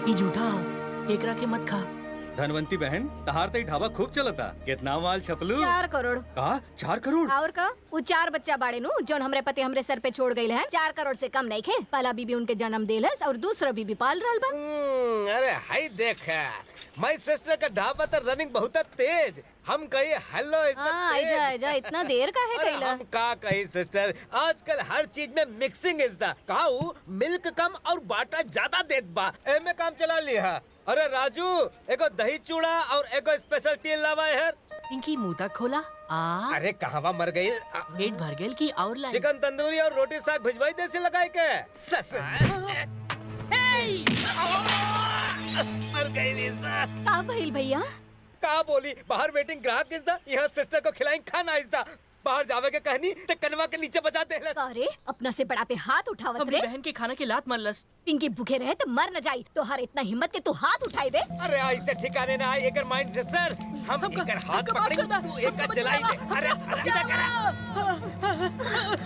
ई झूठा एकरा के मत खा। धनवंती बहन तहार तई ढाबा खूब चलता। कितना माल छपलू? 4 करोड़। का 4 करोड़? और का वो 4 बच्चा बाड़े नु जोन हमरे पति हमरे सर पे छोड़ गई है। 4 करोड़ से कम नहीं खे। पहला बीबी उनके जन्म देलस और दूसरा बीबी पाल रहल बा। अरे हाय देख माय सिस्टर का ढाबा तो रनिंग बहुत तेज। हम कही हेलो आजा इतना देर का है कैला? हम का कही सिस्टर, आजकल हर चीज में मिक्सिंग इज द काऊ। मिल्क कम और बाटा ज्यादा देत बा, एमे काम चला लिया। अरे राजू एगो दही चूड़ा और एगो स्पेशल टी लावा है। पिंकी मुंह तक खोला। अरे कहवा मर गई? पेट भर गेल की और लाई? चिकन तंदूरी और रोटी साग भिजवाई देसी लगाए के सस। मर गई लिसा। का भइल भैया? का बोली बाहर वेटिंग ग्राहक इस यहाँ सिस्टर को खिलाई खाना इस बाहर जावे के कहनी ते कनवा के नीचे बजा दे। अरे अपना से बड़ा पे हाथ उठावत रे। बहन के खाना के लात मरलस। पिंकी भूखे रहे तो मर न जाई। तो हर इतना हिम्मत के तू हाथ उठाई बे। अरे ऐसे ठिकाने ना आए एकर माइंड सिस्टर। हम एकर हाथ पकड़ी तू एक जलाई दे। अरे सीधा कर।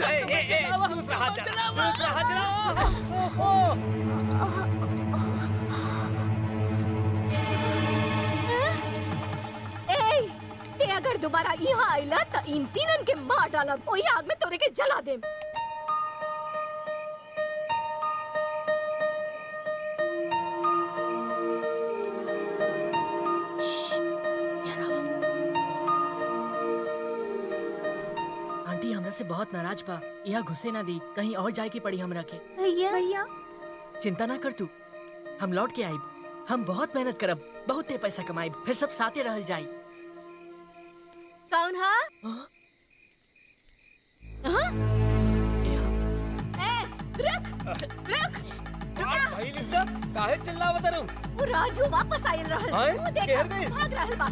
ए दूसरा हाथ चला। अगर दोबारा यहाँ आइला तो इन तीनन के मार डालब। ओही आग में तोरे के जला देम। आंटी हमरा से बहुत नाराज बा। यहाँ घुसे ना दी, कहीं और जाए की पड़ी हमरा के। भैया चिंता ना कर तू, हम लौट के आइब। हम बहुत मेहनत करब, बहुते पैसा कमाइब, फिर सब साथे रहल जाई। कौन है? रुक भाई लिस्टर काहे चिल्लावत रहू? वो राजू वापस आयल रहल। वो देखा भाग रहल बा।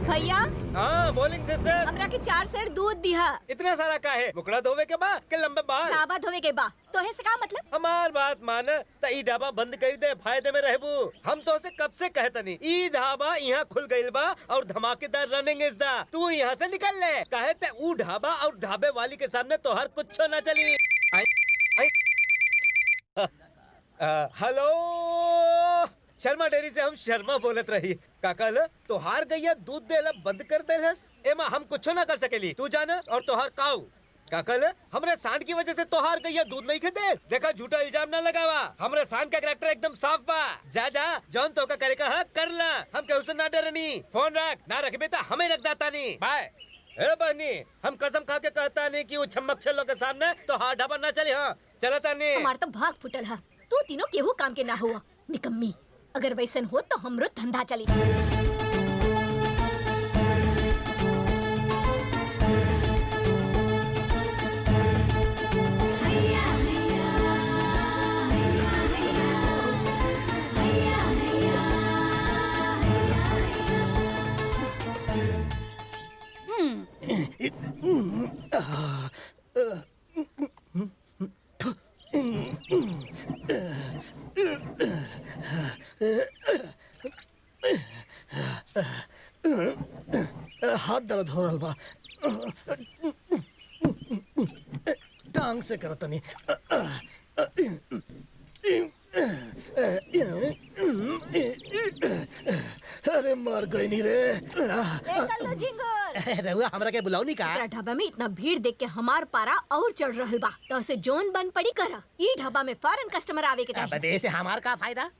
भैया हाँ बोलिंग सिस्टर। हमरा के 4 सेर दूध दिहा। इतना सारा का है? मुकड़ा धोवे के बा के लंबे बाल? ढाबा धोवे के बा। तो है से का मतलब? हमार बात मान त ई ढाबा बंद कर दे, फायदे में रहबू। हम तो से कब से कहतनी ई ढाबा यहाँ खुल गइल बा और धमाकेदार रनिंग इस दा। तू यहाँ से निकल ले। कहे ते ऊ ढाबा और ढाबे वाली के सामने तो हर कुछ ना चली। हेलो शर्मा डेयरी से हम शर्मा बोलत रही। काकल तो हार गैया दूध देला बंद कर देलस। एमा हम कुछ ना कर सकेली। तू जाना और तोहार काऊ। काकल हमरे सांड की वजह से तोहार गैया दूध नहीं खेते। देखा झूठा इल्जाम ना लगावा। हमरे सांड का कैरेक्टर एकदम साफ बा। जा जा जौन तो का करे का कर ला। हम केहू से ना डरनी। फोन रख, ना रखबे त हमें रख दाता नी। बाय। ए बहनी हम कसम खा के कहता नहीं कि वो छम्मक छल्लो के सामने तो हाथ ढाबा ना चली। हाँ चलता नहीं। हमार तो भाग फुटल है। तू तीनों केहू काम के ना हुआ निकम्मी। अगर वैसन हो तो हमरो धंधा चली। हाथ दर्द हो रहा बा। टांग से करतनी। अरे मर गई नहीं रे। रहुआ हमरा के बुलाओ का? ढाबा में इतना भीड़ देख के हमार पारा और चढ़ रहल बा। तो से जोन बन पड़ी करा। ई ढाबा में फॉरेन कस्टमर आवे के चाहिए। से हमार का फायदा?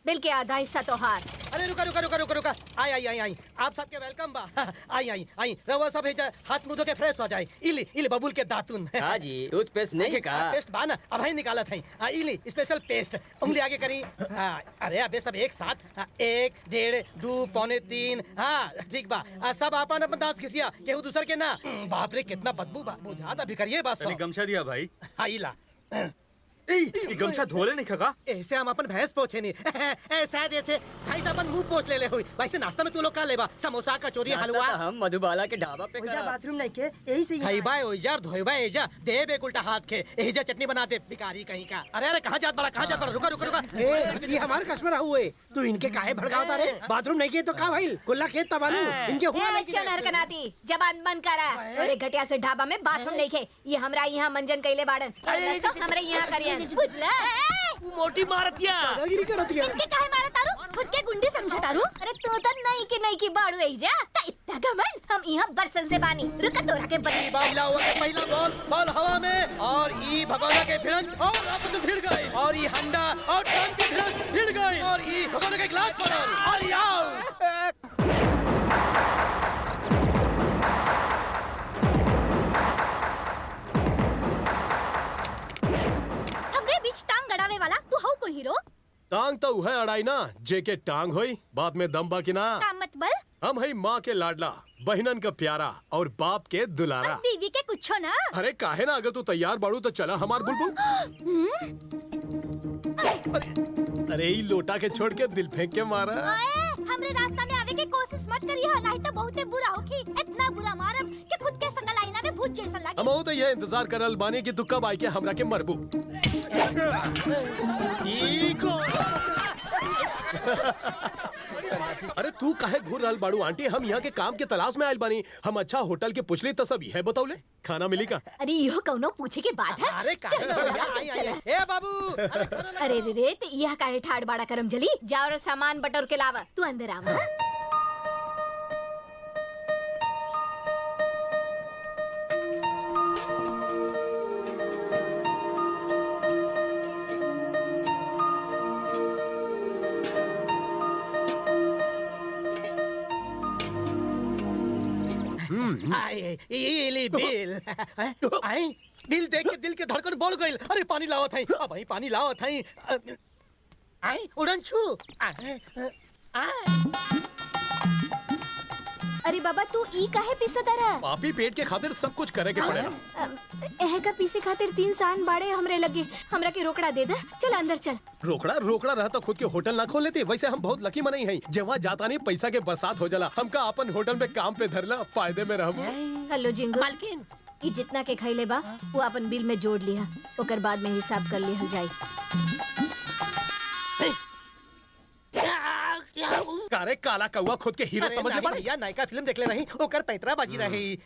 बिल के आधा हिस्सा तोहार। अरे रुका रुका रुका रुका रुका आई आई आई आई आप सबके वेलकम बा आई आई आई रवा सब भेजा हाथ मुंह धो के फ्रेश हो जाए इली इली बबुल के दातुन हाँ जी टूथपेस्ट नहीं है का पेस्ट बा ना अब ही निकाला था इली स्पेशल पेस्ट उंगली आगे करी अरे अबे सब एक साथ 1 1.5 2 पौने 3 हाँ ठीक बा सब आपन अपन दांत घिसिया केहू दूसर के ना बाप रे कितना बदबू बा बुझाता भी करिए बस तनी गमछा दिया भाई। आइला ई गमछा धोले नहीं खका। ऐसे हम अपन भैंस पोछे नहीं शायद ऐसे भाई साहब अपन मुंह पोछ ले हुई वैसे नाश्ता में तू लोग का लेबा समोसा कचौरी हलवा हम मधुबाला के ढाबा पे ओइजा बाथरूम नहीं के यही से खाइबा ओइजा धोइबा एजा दे बे उल्टा हाथ के एजा चटनी बना दे भिखारी कहीं का अरे अरे कहाँ जात बड़ा रुका रुका रुका ये हमारे कस्टमर हुए तू इनके काहे भड़कावता रे बाथरूम नहीं के तो का भाई कुल्ला खेत तबालू इनके हुआ ए चनहर कनाती जबान बंद करा अरे घटिया से ढाबा में बाथरूम नहीं खे ये हमरा यहाँ मंजन कइले बाड़न तो हमरे यहाँ करियन बुझला मोटी मारतिया दादागिरी करतिया इनके काहे मारा तारू खुद के गुंडी समझ तारू अरे तू तो नहीं की बाड़ू आई जा ता इतना घमंड हम यहाँ बरसन से बानी रुका तोरा के बड़ी बाबला हुआ के पहला बॉल हवा में और ई भगोना के भिड़ंत और आपस भिड़ गए और ई हंडा और टन के भिड़ंत भिड़ गए और ई भगोना के गिलास पड़ल और याओ हमरे बीच टांग गड़ावे वाला तू हौ को हीरो टांग तो है अड़ाई ना जेके टांग होई बाद में दम बाकी ना का मत बल हम है माँ के लाडला बहनन का प्यारा और बाप के दुलारा बीवी के कुछो ना अरे काहे ना अगर तू तैयार बाड़ू तो चला हमार बुलबुल अरे ई लोटा के छोड़ के दिल फेंक के मारा हमरे रास्ता में आवे के कोशिश मत करिए नहीं तो बहुते बुरा होखी इतना बुरा मारब कि खुद के संग लाइना में भूत जैसा लागे हम तो ये इंतजार करल बानी कि तू कब आई के हमरा के मरबू अरे तू काहे घूर रहल बाड़ू आंटी हम यहाँ के काम के तलाश में आयल बानी हम अच्छा होटल के पुछली तो सब यह बताउले खाना मिली का अरे यो कौनो पूछे के बात है अरे चल, चल, आई चल। ए बाबू अरे रे रे ते यह काहे ठाड़ बाड़ा करम जली जाओ और सामान बटोर के लावा तू अंदर आवा बिल बिल देख के दिल के धड़कन बढ़ गई अरे पानी लावत है अब भाई पानी लावत है आई उड़न छू अरे बाबा तू ई काहे पीसत रहा पापी पेट के खातिर सब कुछ करे के पड़ेला एह का पीसे खातिर 3 सान बाड़े हमरे लगे हमरा के रोकड़ा दे दे चल अंदर चल रोकड़ा रहता खुद के होटल ना खोल लेते वैसे हम बहुत लकी मनई है जहाँ जाता नहीं पैसा के बरसात हो जाला हमका अपन होटल में काम पे धरला फायदे में रहबू हेलो जिंगू मालकिन ई जितना के खैले बा वो अपन बिल में जोड़ लिया ओकर बाद में हिसाब कर लिहल जाई अरे काला कौआ खुद के हीरो समझ ले भैया नायका फिल्म देख ले रही ओकर पैतरा बाजी रही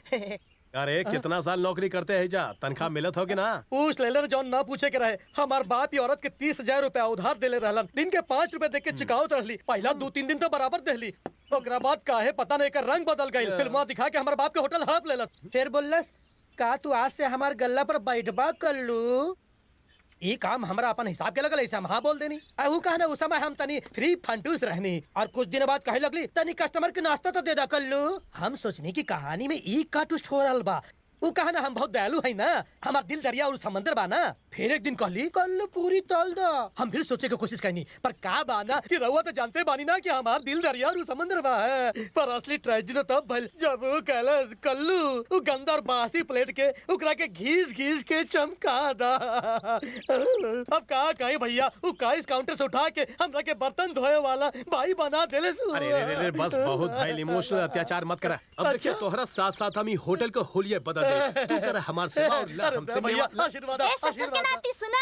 अरे कितना साल नौकरी करते है जा तनख्वाह मिलत हो कि ना पूछ ले जौन ना पूछे के रहे हमार बाप ही औरत के 30,000 रुपया उधार देले रहलन दिन के 5 रुपए दे के चुकावत रहली पहला 2-3 दिन तो बराबर देली ओकरा बाद काहे पता नहीं कर रंग बदल गई फिल्म दिखा के हमारे बाप के होटल हड़प लेलस फिर बोललस का तू आज से हमार गल्ला पर बैठबा कर लू ये काम हमरा अपन हिसाब के लगल ऐसा हम हाँ बोल देनी ऊ कहना उस समय हम तनी फ्री फंटूस रहनी और कुछ दिन बाद कहे लगली तनी कस्टमर के नाश्ता तो दे दा कल्लू हम सोचनी की कहानी में ई का ट्विस्ट हो रहल बा ऊ कहना हम बहुत दयालु है ना हमार दिल दरिया और समंदर बा ना फिर एक दिन कहली कल पूरी तल दा हम फिर सोचे की कोशिश करनी पर का बाना कि रहुआ तो जानते बानी ना कि हमार दिल दरिया और समंदर बा है पर असली ट्रेजेडी तो तब भइल जब ऊ कहलस कल्लू ऊ गंदा और बासी प्लेट के उकरा के घीस के चमका दा अब का कहे भैया ऊ का इस काउंटर से उठा के हमरा के बर्तन धोए वाला भाई बना देले सु अरे रे बस बहुत भाई इमोशनल अत्याचार मत करा अब देखिए तोहरा साथ साथ हम ही होटल को होलिये बदल दे तू कर हमार सेवा और ला हमसे भैया मेवा आशीर्वाद ए ससुर के नाती सुना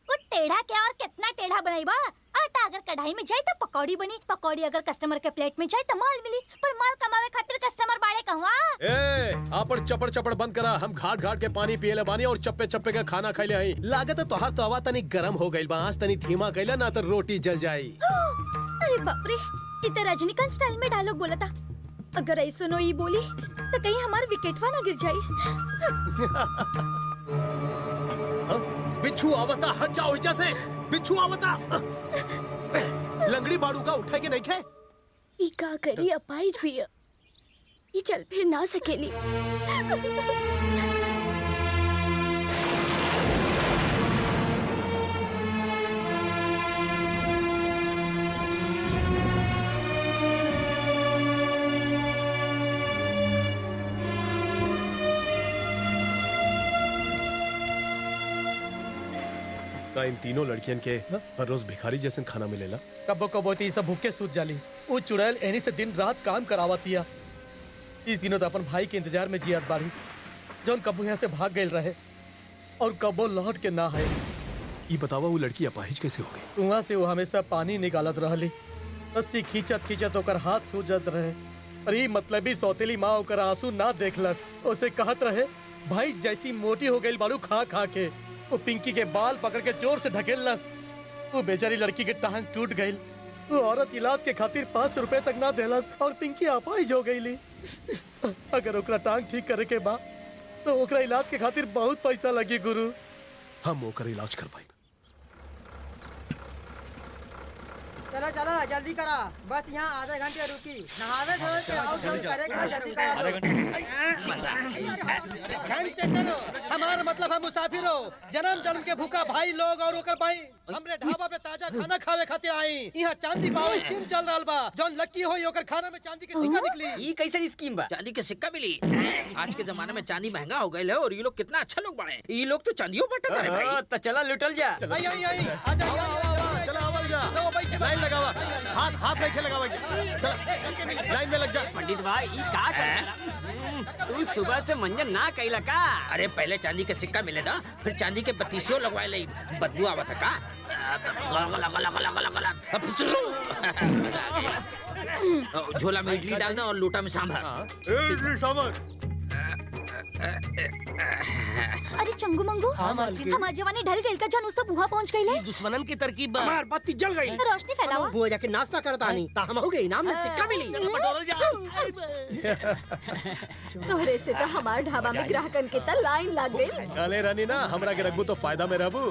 वो टेढ़ा क्या और कितना टेढ़ा बनाईबा आटा अगर कढ़ाई में जाए तो पकौड़ी बनी पकौड़ी अगर कस्टमर के प्लेट में जाए तो माल मिली पर माल कमावे खातिर कस्टमर बाड़े कहवा ए आपन चपड़ बंद करा हम घाट के पानी पियले बानी और चप्पे का खाना खाइले आई लागत तोहार तवा तनी गरम हो गइल बा आज तनी धीमा कइला ना तो रोटी जल जाई अरे बाप रे इतना रजनीकांत स्टाइल में डायलॉग बोला था अगर ऐसा नो ये बोली तो कहीं हमार विकेटवा ना गिर जाए बिच्छू आवता हट जाओ इजा से बिच्छू आवता लंगड़ी बाड़ू का उठे के नहीं खे? ई का करी अपाइज भी ये चल फिर ना सकेली। का इन तीनों लड़कियन के हर रोज भिखारी जैसे खाना मिलेला? कबो कबो तो सब भूखे सूत जाली। वो चुड़ैल एनी से दिन रात काम करावतिया। ई तीनों तो अपन भाई के इंतजार में जियत बाड़ी, जौन कबो यहाँ से भाग गए रहे और कबो लौट के ना आए। ये बतावा वो लड़की अपाहिज कैसे हो गई? कुआं से वो हमेशा पानी निकालत रहली। रस्सी खींचत खींचत ओकर हाथ सूजत रहे। और ई मतलबी सौतेली माँ ओकर आंसू ना देखलस। उसे कहत रहे भाई जैसी मोटी हो गई बारू खा खा के। वो पिंकी के बाल पकड़ के जोर से ढकेलस। वो बेचारी लड़की के टांग टूट गई। वो औरत इलाज के खातिर 500 रुपए तक ना देलस और पिंकी अपाहिज हो गई। अगर ओकरा टांग ठीक करे के बा तो ओकरा इलाज के खातिर बहुत पैसा लगी गुरु। हम ओकर इलाज करवाई। चलो चलो जल्दी करा, बस यहाँ आधे घंटे रुकी। नहावे धोए के आउट डोर करेगा, जल्दी करा लो। हमारा मतलब हम मुसाफिर हो, जन्म जन्म के भूखा भाई लोग और ओकर भाई हमरे ढाबा पे ताजा खाना खावे खातिर आई। यहाँ चांदी पाओ स्कीम चल रहा बा। जौन लकी होई ओकर खाना में चांदी के सिक्का निकली। ये कैसे स्कीम बा? चांदी के सिक्का मिली? आज के जमाने में चांदी महंगा हो गई है और ये लोग कितना अच्छा लोग बने। ये लोग तो चांदियों बटत रहे भाई। तो चला लुटल जा। आई आई आई आ जा चला आवल जा। लाइन लगावा, हाथ हाथ नहीं लगावा। चल लाइन में लग जा। पंडित भाई ये का कर? तू सुबह से मंजन ना कैला का? अरे पहले चांदी के सिक्का मिले था, फिर चांदी के बत्तीसियों लगवाए ले। बदबू आवत का? झोला में इडली डालना और लोटा में सांभर। अरे चंगू मंगू, हमार जवानी ढल गई का जौन उससे बुहा पहुंच गई। दुश्मनन की तरकीब हमार बत्ती जल गई। रोशनी फैलावा। बुआ जाके नाश्ता करता नहीं ता हम हो गए इनाम में सिक्का मिली। तोहरे से तो हमार ढाबा में ग्राहकन के त लाइन लग गई। चले रानी ना, हमरा के रखबू तो फायदा में रहबू।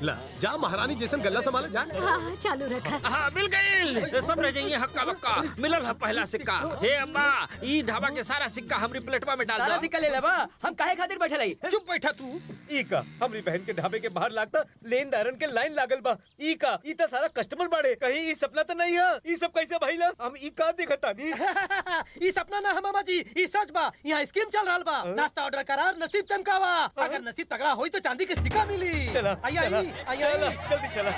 ला जा महारानी जैसन गल्ला संभाले जा। हाँ चालू रखा। हाँ मिल गई, सब रह जाइए हक्का बक्का। मिलल है पहला सिक्का। हे अम्मा, ई ढाबा के सारा सिक्का हमरी प्लेटवा में डाल दो। सारा सिक्का ले लेबा, हम काहे खातिर बैठल हई? चुप बैठा तू। ई का हमरी बहन के ढाबे के बाहर लागता लेनदारन के लाइन लागल बा। ई का ई त सारा कस्टमर बाड़े। कहीं ई सपना तो नहीं है? ई सब कैसे भइला? हम ई का देखता नी। ई सपना ना है मामा जी, ई सच बा। यहाँ स्कीम चल रहा बा। नाश्ता ऑर्डर करार, नसीब चमकावा। अगर नसीब तगड़ा होई तो चांदी के सिक्का मिली। चला, आई चला, आई आई चला, आई। जल्दी चला।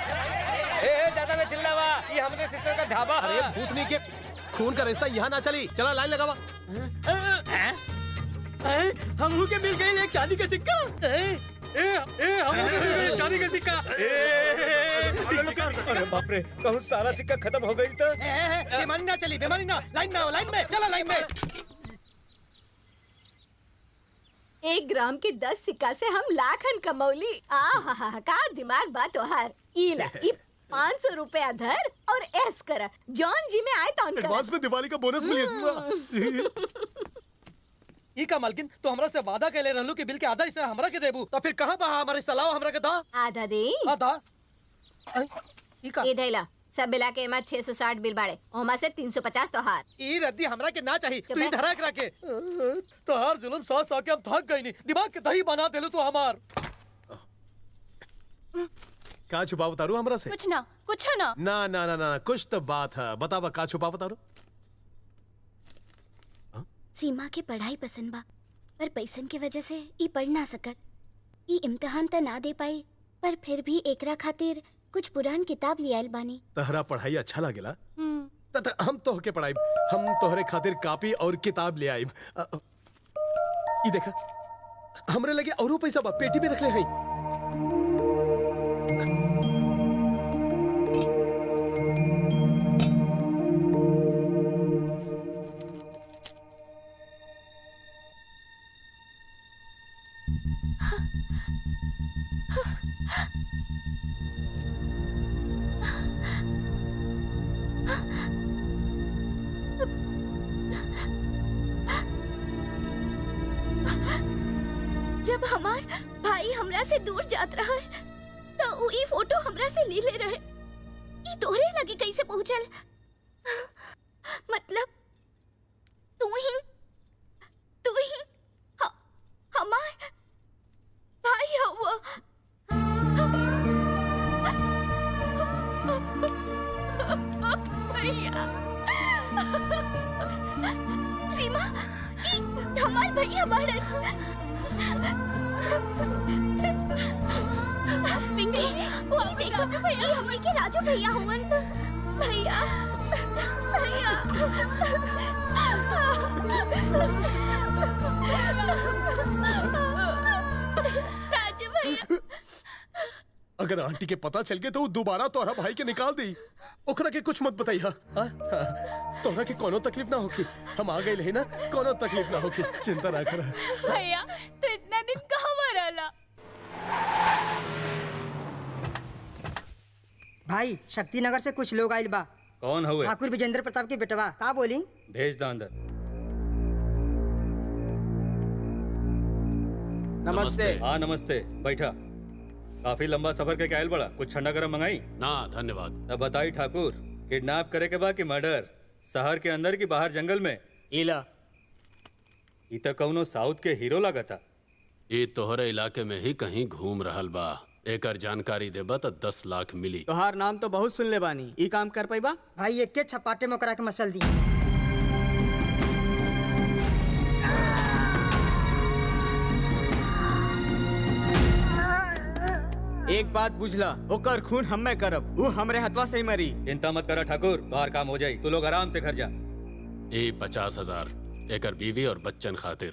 ए ज्यादा न चिल्लावा, ये हमरे सिस्टर का ढाबा अरे है। भूतनी के खून का रिश्ता यहाँ ना चली। चला लाइन लगावा। हमहू के मिल गई एक चांदी का सिक्का। चांदी का सिक्का। अरे बाप रे, कहूँ सारा सिक्का खत्म हो गई तो। बेमानी ना चली, बेमानी ना। लाइन में आओ, लाइन में चला, लाइन में। 1 ग्राम के 10 सिक्का से हम लाखन कमौली। आहा का दिमाग बा तोहार। ई ला ई 500 रुपया धर और ऐस कर। जॉन जी में आए तो एडवांस में दिवाली का बोनस मिली। ई का मालकिन तो हमरा से वादा कैले रहलू कि बिल के आधा हिस्सा हमरा के देबू। तो फिर कहाँ बा हमारे सलाह हमरा के दा? आधा दे। आधा? ई का? ए धैला सब मिला के एमा 660 बिल बाड़े। ओमा से 350 तोहार। ई रद्दी हमरा के ना चाहिए। तू ही चुप है। धरा करा के। तो हर जुल्म सह के हम थक गई नी। दिमाग के दही बना देलू तू हमार। का छुपा बतारू हमरा से? कुछ ना। ना ना ना ना कुछ तो बात है। बतावा का छुपा बतारू? सीमा के पढ़ाई पसंद बा, पर पैसन के वजह से ई पढ़ ना सकत। ई इम्तिहान त ना दे पाई, पर फिर भी एकरा खातिर कुछ पुरान किताब लियाल बानी। तहरा पढ़ाई अच्छा लागेला? हम तोहके पढ़ाई, हम तोहरे खातिर कॉपी और किताब ले आइब। ई देखा हमरे लगे औरो पैसा बा, पेटी में रख ले हई। जब हमार भाई हमरा से दूर जात रहा है तो उ ई फोटो हमरा से ले ले रहे। ई ये तोहरे लगे कैसे पहुंचल? मतलब तू ही हमार भाई हुआ। भैया सीमा, ई हमार भैया बाड़न। पिंकी, वो देखो जो भैया हमनी के राजू भैया हुवन। भैया राजू भैया। अगर आंटी के पता चल गए तो वो दोबारा तोहरा भाई के निकाल दी। ओकरा के कुछ मत बताई। हाँ तोहरा के कोनो तकलीफ ना होगी। हम आ गए ना, कोनो तकलीफ ना होगी, चिंता ना कर। भैया तो इतना दिन कहाँ मरला? भाई शक्तिनगर से कुछ लोग आइल बा। कौन हुए? ठाकुर विजेंद्र प्रताप के बेटवा। का बोली? भेज दा अंदर। नमस्ते। हाँ नमस्ते, बैठा। काफी लंबा सफर के कायल बड़ा, कुछ ठंडा गरम मंगाई? ना धन्यवाद। तब बताई ठाकुर, किडनैप करे के बाद कि मर्डर? शहर के अंदर की बाहर जंगल में? इला ई तो कौनो साउथ के हीरो लागता। ये तोहरे इलाके में ही कहीं घूम रहल बा। एकर जानकारी देबा तो 10 लाख मिली। तोहार नाम तो बहुत सुन ले बानी, ई काम कर पाइबा? भाई एक के छपाटे में ओकरा के मसल दी। एक बात बुझला, ओकर खून हम्मे करब, वो हमरे हथवा से ही मरी। चिंता मत करा ठाकुर, बाहर काम हो जाई। तू लोग आराम से घर जा। ये 50,000 एकर बीवी और बच्चन खातिर।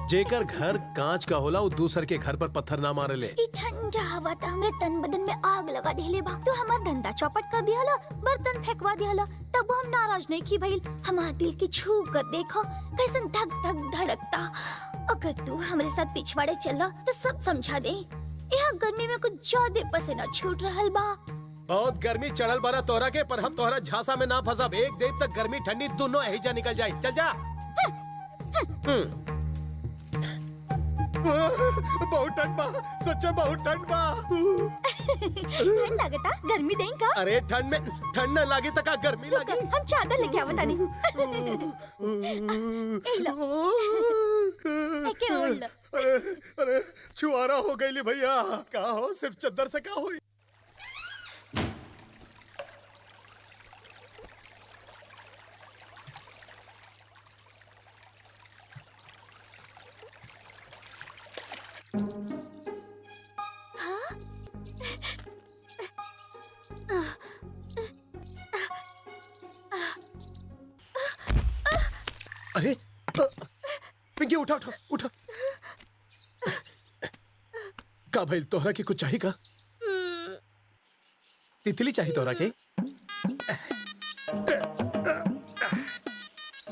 जेकर घर कांच का होला वो दूसर के घर पर पत्थर ना मारे ले। ई ठंडा हवा त हमरे तन बदन में आग लगा देले बा। तू हमार धंधा चौपट कर दिहला, बर्तन फेंकवा दिहला, तब हम नाराज नहीं की भइल। हमार दिल की छू कर देखो कैसन धक धक धड़कता। अगर तू हमरे साथ पिछवाड़े चला तो सब समझा दे। यहाँ गर्मी में कुछ ज्यादा पसीना छूट रहल बा। बहुत गर्मी चढ़ल बारा तोहरा के, पर हम तोहरा झांसा में ना फंसब। एक देव तक गर्मी ठंडी दोनों एहिजा निकल जाए। चल जा। बहुत ठंड बा, सच्चा बहुत ठंड बा। ठंड लागता, गर्मी दें का? अरे ठंड में ठंड न लागे तो का गर्मी लागे? हम चादर लेके आवत तानी। ए लो। एके ओढ़ लो। अरे छुआरा हो गई भैया। का हो, सिर्फ चद्दर से का हो? अरे पिंकी उठा उठा उठा। का भाई तोहरा के कुछ चाहिए का? तितली चाहिए तोहरा के?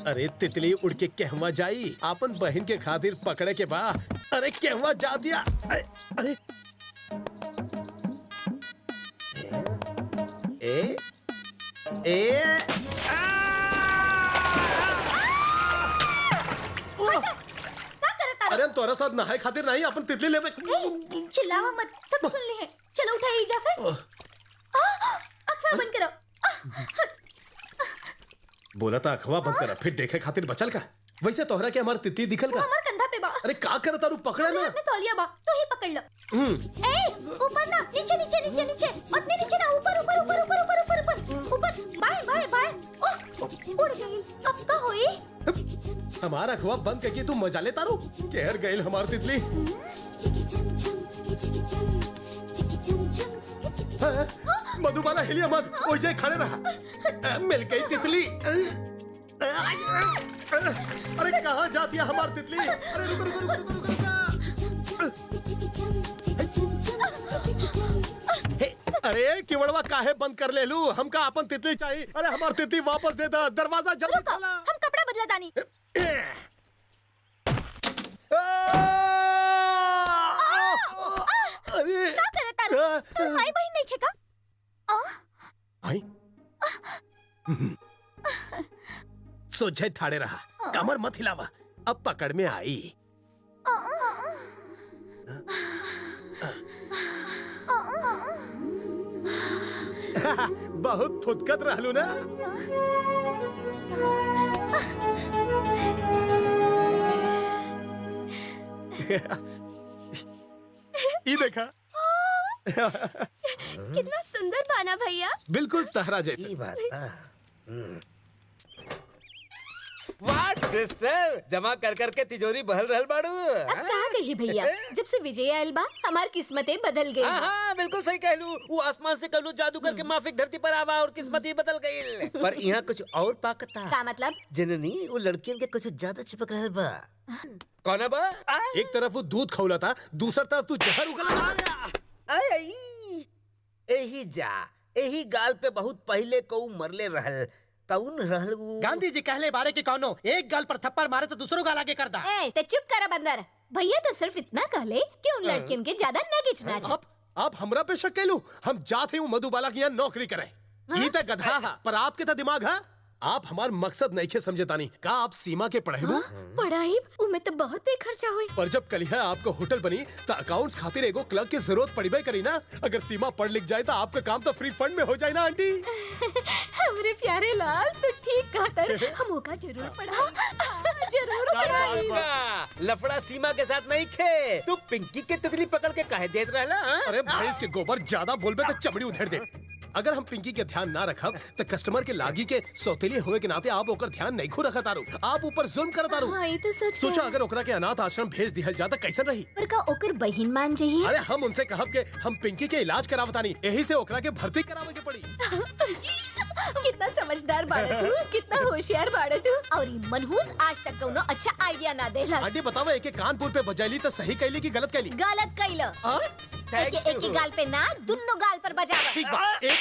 अरे तितली उड़ के कहवा जाई? आपन बहन के खातिर पकड़े के बा। अरे कहवा जा दिया? अरे ए ए अरे हम तोरा साथ नहाए खातिर नहीं, अपन तितली लेवे। चिल्लावा मत, सब सुन ली है। चलो उठाइए जा से। अखबार बंद करो। बोला था अखवा बंद करा, फिर देखे खातिर बचल का? वैसे तोहरा के हमार तितली दिखल का? हमार कंधा पे बा। अरे का कर तारू, पकड़ा ना। अपने तौलिया बा, तो ही पकड़ लो। ए ऊपर ना, नीचे नीचे नीचे नीचे, उतने नीचे ना, ऊपर ऊपर ऊपर ऊपर ऊपर ऊपर ऊपर ऊपर, बाएं बाएं बाएं। ओह उड़ गई। अब का होई? हमारा अखवा बंद करके तू मजा ले तारू। कहर गइल हमार तितली। मधुबाला हिलिया मत, ओए जाए खड़े रहा। मिल गई तितली। अरे कहाँ जाती है हमार तितली? अरे रुको रुको रुको रुको रुको। अरे किवड़वा काहे बंद कर ले लू? हमका अपन तितली चाहिए। अरे हमार तितली वापस दे दो, दरवाजा जल्दी खोला। हम कपड़ा बदला दानी। अरे भाई बहन नहीं खेका आई सोचे ठाड़े रहा, कमर मत हिलावा, अब पकड़ में आई। बहुत फुदकत रहलू ना। ये देखा कितना सुंदर बाना भैया। बिल्कुल तहरा जैसे। व्हाट सिस्टर, जमा कर कर के तिजोरी बहल रहल बाड़ू। अब कहा गई भैया, जब से विजय आयल बा हमार किस्मतें बदल गई। हाँ बिल्कुल सही कहलू। वो आसमान से कहलू जादू करके माफिक धरती पर आवा और किस्मत ही बदल गई। पर यहाँ कुछ और पाकता। का मतलब? जननी वो लड़कियन के कुछ ज्यादा चिपक रहल बा। कौन बा? एक तरफ वो दूध खौला था, दूसर तरफ तू जहर उगला। एही जा, एही गाल पे बहुत पहले को मरले रहल। कौन रहल वो? गांधी जी कहले बारे की कौनो एक गाल पर थप्पड़ मारे तो दूसरों गाल आगे कर दा। ए, ते चुप करा बंदर। भैया तो सिर्फ इतना कहले कि उन लड़कियन के ज्यादा न खींचना चाहिए। आप हमरा पे शक कैलू? हम जाते हैं मधुबाला की यहाँ नौकरी करें। ये तो गधा है, पर आपके तो दिमाग है। आप हमार मकसद नहीं के समझे तानी का आप सीमा के पढ़े हो? पढ़ाई उमे तो बहुत ही खर्चा हुई। पर जब कल है आपको होटल बनी तो अकाउंट्स खातिर एगो क्लर्क की जरूरत पड़ी करी ना। अगर सीमा पढ़ लिख जाए तो आपका काम तो फ्री फंड में हो जाए ना आंटी। हमरे प्यारे लाल तो ठीक कहता, हम ओका जरूर पढ़ा, जरूर पढ़ा। लफड़ा सीमा के साथ नहीं खे, तू पिंकी के तितली पकड़ के काहे देत रहला? अरे भैंस के गोबर ज्यादा बोलबे तो चमड़ी उधेड़ दे। अगर हम पिंकी के ध्यान ना रखब तो कस्टमर के लागी के सौतेली होए के नाते आप ओकर ध्यान नहीं खो रखा तारू, आप ऊपर जुल्म कर तारू। हाँ, ये तो सच सोचा है। अगर ओकरा के अनाथ आश्रम भेज दिहल जाता कैसन रही? पर का ओकर बहिन मान जाइए। अरे हम उनसे कहब के हम पिंकी के इलाज करावतानी, यही से ओकरा के भर्ती करावे के पड़ी। कितना समझदार बाड़ा तू, कितना होशियार बाड़ा तू। और ये मनहूस आज तक कोनो अच्छा आइडिया ना देला। आंटी बताओ, एक कानपुर पे बजाइली तो सही कैली की गलत कैली? गलत कैला। एक ही गाल पे ना, दोनों गाल पर बजावा। ठीक बा। एक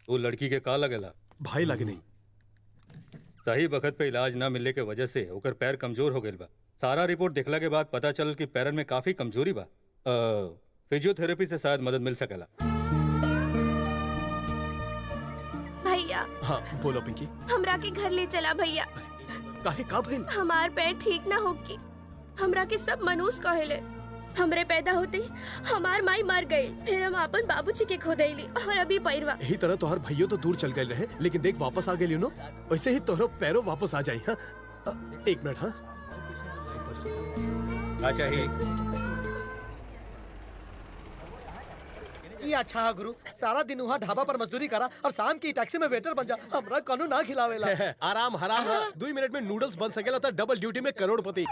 वो लड़की के का लगेला? भाई लगे नहीं। सही वक्त पे इलाज ना मिलने के वजह से ओकर पैर कमजोर हो गइल बा। सारा रिपोर्ट देखला के बाद पता चलल कि पैरन में काफी कमजोरी बा। फिजियोथेरेपी से शायद मदद मिल सकेला। भैया हाँ बोलो पिंकी। हमरा के घर ले चला भैया। काहे का भइल? हमार पैर ठीक ना होगी। हमरा के सब मनूस कहेले। हमरे पैदा होते ही हमार माई मर गई, फिर हम अपन बाबूजी के खो देली और अभी पैरवा। यही तरह तोहर भैया तो दूर चल गए रहे, लेकिन देख वापस आ गए नो। वैसे ही तोहरो पैरों वापस आ जाई। हाँ एक मिनट। हाँ क्या चाहिए? ये अच्छा है गुरु, सारा दिन वहाँ ढाबा पर मजदूरी करा और शाम की टैक्सी में वेटर बन जा। हमरा कानू ना खिलावेला। आराम हराम। 2 मिनट में नूडल्स बन सकेला था, डबल ड्यूटी में करोड़पति।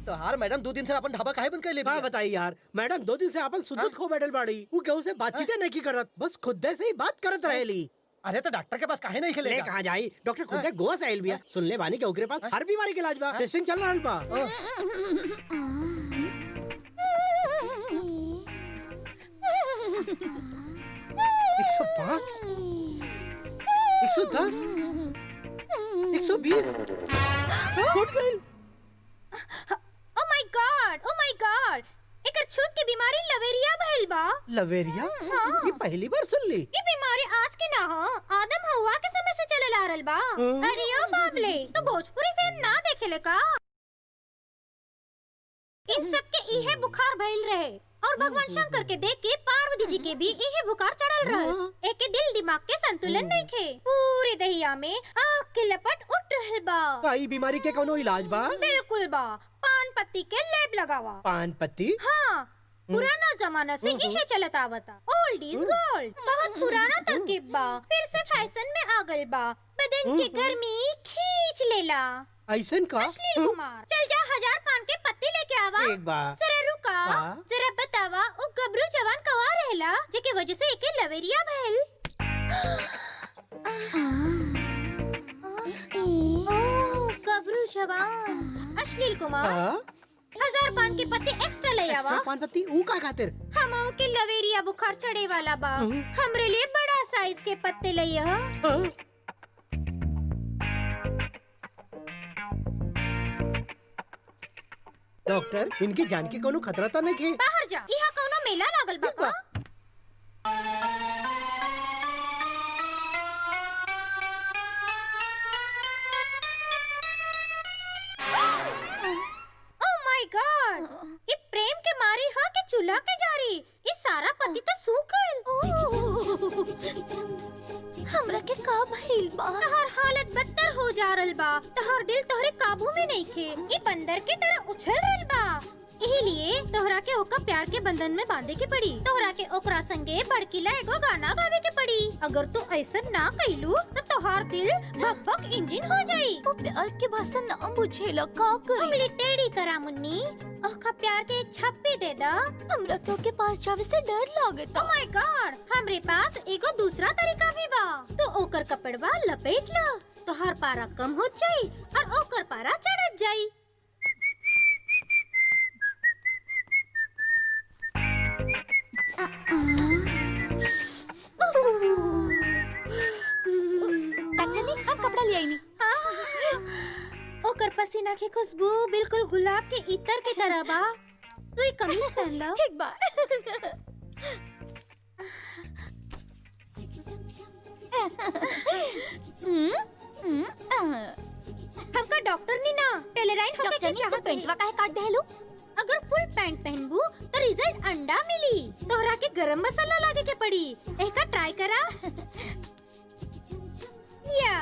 तो हार मैडम 2 दिन से अपन ढाबा काहे बंद कर ले? का बताई यार, मैडम 2 दिन से अपन सुनत खो बैठल बाड़ी। वो केहू से बातचीत नहीं की करत, बस खुदे से ही बात करत रहेली। अरे तो डॉक्टर के पास काहे नहीं ले खेलेगा? कहाँ जाई? डॉक्टर खुदे गोवा से आइल बिया। सुन ले बानी के ओकरे पास हर बीमारी के इलाज बा। टेस्टिंग चल रहल बा। 105 110 120 फुट गइल। ओ माय गॉड, एकर छूत की बीमारी लवेरिया भइल बा। लवेरिया? ये पहली बार सुन ली। ये बीमारी आज के ना हो, आदम हवा के समय से चले आ रहल बा। अरे ओ बाबले, तो भोजपुरी फिल्म ना देखेले का? इन सब के इहे बुखार भइल रहे और भगवान शंकर के देख के पार्वती जी के भी इहे बुखार चढ़ल रहल। एके दिल दिमाग के संतुलन नहीं खे, पूरे दहिया में आँख के लपट उठ रहल बा। का ई बीमारी के कोनो इलाज बा? बिल्कुल बा, पान पत्ती के लेप लगावा। पान पत्ती? हाँ, पुराना जमाना से इहे चलत आवता। ओल्ड इज गोल्ड, बहुत पुराना तरकीब बा, फिर से फैशन में आ गइल बा। बदन के गर्मी खींच लेला। ऐसन का? अश्लील कुमार, चल जा 1000 पान के पत्ती लेके आवा। एक बार जरा रुका, जरा बतावा, वो गबरू जवान कवा रहे? रहेला जेके वजह से एके लवेरिया भइल। ओह, गबरू जवान अश्लील कुमार। 1000 पान के पत्ते एक्स्ट्रा ले आवा। एक्स्ट्रा पान पत्ती ऊ का खातिर? हम के लवेरिया बुखार चढ़े वाला बा। हमरे लिए बड़ा साइज के पत्ते ले आ। डॉक्टर, इनकी जान के कोनो खतरा तो नहीं है? बाहर जा, यहाँ कोनो मेला लागल बा का? ओह माय गॉड, ये प्रेम के मारी हा के चूल्हा के जारी। ये सारा पति तो सूख गइल। हमरा के का भइल बा? तोहर हालत बदतर हो जा रहल बा। तोहर दिल तोहरे काबू में नहीं खे। ये बंदर के तरह उछल रहल बा। यही लिए तोहरा के ओका प्यार के बंधन में बांधे के पड़ी। तोहरा के ओकरा संगे भड़कीला एगो गाना गावे के पड़ी। अगर तू ऐसा ना कइलू तो तोहार दिल भक भक इंजन हो जाई। वो प्यार के भाषा ना बुझेला का करी? उंगली टेढ़ी करा मुन्नी। ओका प्यार के एक छप्पी दे दा। हमरा के ओके पास जावे से डर लागता। ओह माय गॉड, हमरे पास एगो दूसरा तरीका भी बा। तो ओकर कपड़वा लपेट ल, तोहार पारा कम हो जाई और ओकर पारा चढ़त जाई। हम कपड़ा ले आईनी। ओकर पसीना के खुशबू बिल्कुल गुलाब के इत्र की तरह बा। तू ये कमीज पहन लो। ठीक बा। हमका डॉक्टर नी ना टेलराइन होके के चाहत पेंटवा काहे काट देहलू? अगर फुल पैंट पहनबू तो रिजल्ट अंडा मिली। तोहरा के गरम मसाला लागे के पड़ी। एका ट्राई करा। या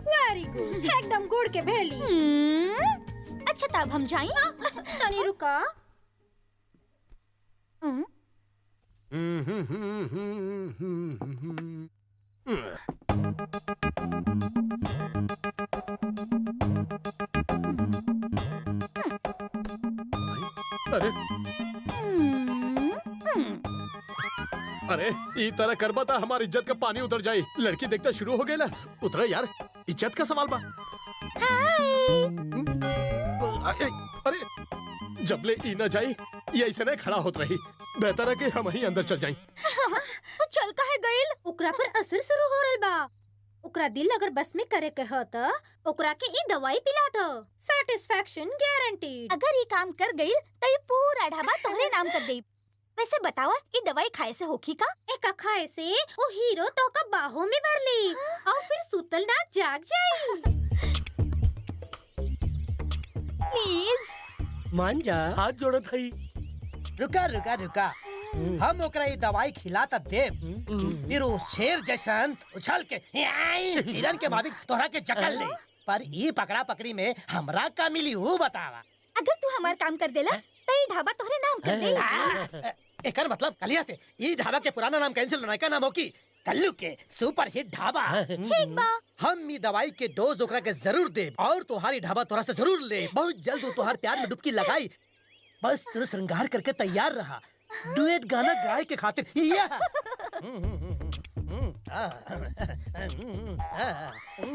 वेरी गुड, एकदम गुड़ के भेली। अच्छा तब हम जाई। तनी रुका। अरे अरे ई तरह करबा ता हमारी इज्जत का पानी उतर जाई। लड़की देखता शुरू हो गया। उतरा यार, इज्जत का सवाल बा। अरे जबले ई न जाई ये ऐसे नहीं खड़ा होत रही। बेहतर है कि हम ही अंदर चल जाई। वो चल काहे गइल? ओकरा पर असर शुरू हो रहल बा। ओकरा दिल अगर बस में करे के ह त ओकरा के ई दवाई पिला दो। Satisfaction guaranteed. अगर ये काम कर गइल त ये पूरा ढाबा तोहरे नाम कर देब। वैसे बतावा ये दवाई खाए से होखी का? एका खाए से वो हीरो तो का बाहों में भर ली और फिर सुतल ना जाग जाई। प्लीज मान जा। हाथ जोड़ो थई। रुका रुका रुका, हम ओकरा ये दवाई खिलाता देव। फिर वो शेर जैसन उछल के हिरन के भाभी तोहरा के जकड़ ले। पर ये पकड़ा पकड़ी में हमरा का मिली वो बतावा। अगर तू हमार काम कर देला तो ये ढाबा तोहरे नाम कर देला। एकर मतलब कलिया से ये ढाबा के पुराना नाम कैंसिल होना का नाम हो की कल्लू के सुपर हिट ढाबा। ठीक बा। हम ये दवाई के डोज ओकरा के जरूर दे और तुम्हारी ढाबा तोरा से जरूर ले। बहुत जल्द वो तुम्हारे प्यार में डुबकी लगाई। बस तू श्रृंगार करके तैयार रहा डुएट गाना गाए के खातिर।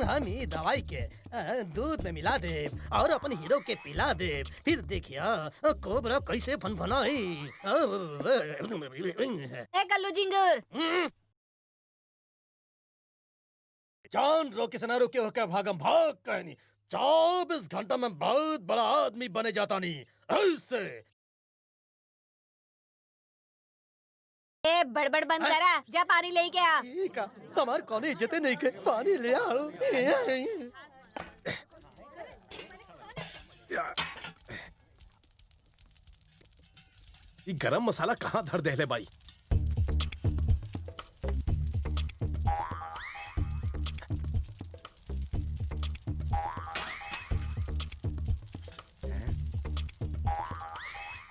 हम ये दवाई के दूध में मिला दे और अपन हीरो के पिला दे। फिर देखिया कोबरा कैसे फनफनाई। ए कल्लू जिंगर, जान रोके से ना रोके होकर भागम भाग कहनी। 24 घंटा में बहुत बड़ा आदमी बने जाता नहीं ऐसे। ए बड़बड़ बंद करा, जा पानी लेके आ। ठीक है, हमारे कौन इज्जत नहीं के पानी ले आओ। ये गरम मसाला कहाँ धर देले भाई?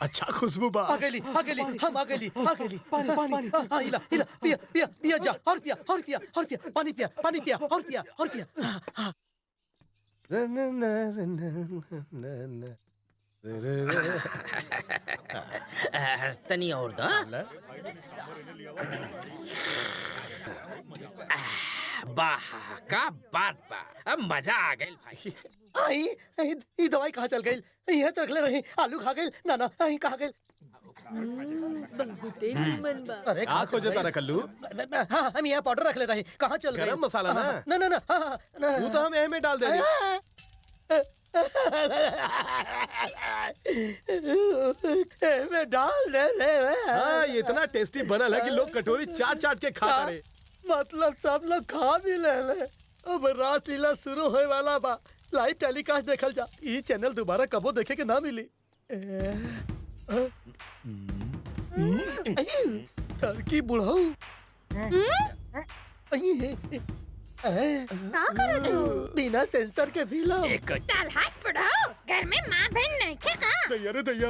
अच्छा खुशबू बा। आ गई, हम आ गई। पानी पानी हाँ, इला इला पिया पिया पिया जा और पिया और पिया और पिया पानी पिया और पिया और पिया। तनी और दा वाह का बात बा अब मजा आ गई भाई। ई दवाई कहाँ चल गई? यह तो रखले रही, आलू खा गई ना ना कहाँ गई? अरे आँख हो जाता ना कल्लू। हाँ हम यहाँ पाउडर रख ले रहे, कहाँ चल गई? गरम मसाला ना? ना ना ना हाँ, ना वो तो हम एह में डाल दे रहे। में डाल दे रहे। हाँ ये इतना टेस्टी बना है कि लोग कटोरी चाट चाट के खा रहे। मतलब सब लोग खा भी ले। अब रासलीला शुरू होए वाला बा, लाइव टेलीकास्ट देखल जा। ई चैनल दोबारा कबो देखे के ना मिली। टर्की बुढ़ाऊ का करत हो? बिना सेंसर के फिल्म। चल हट बुढ़ाओ, घर में माँ बहन नहीं थे का? दैया रे दैया।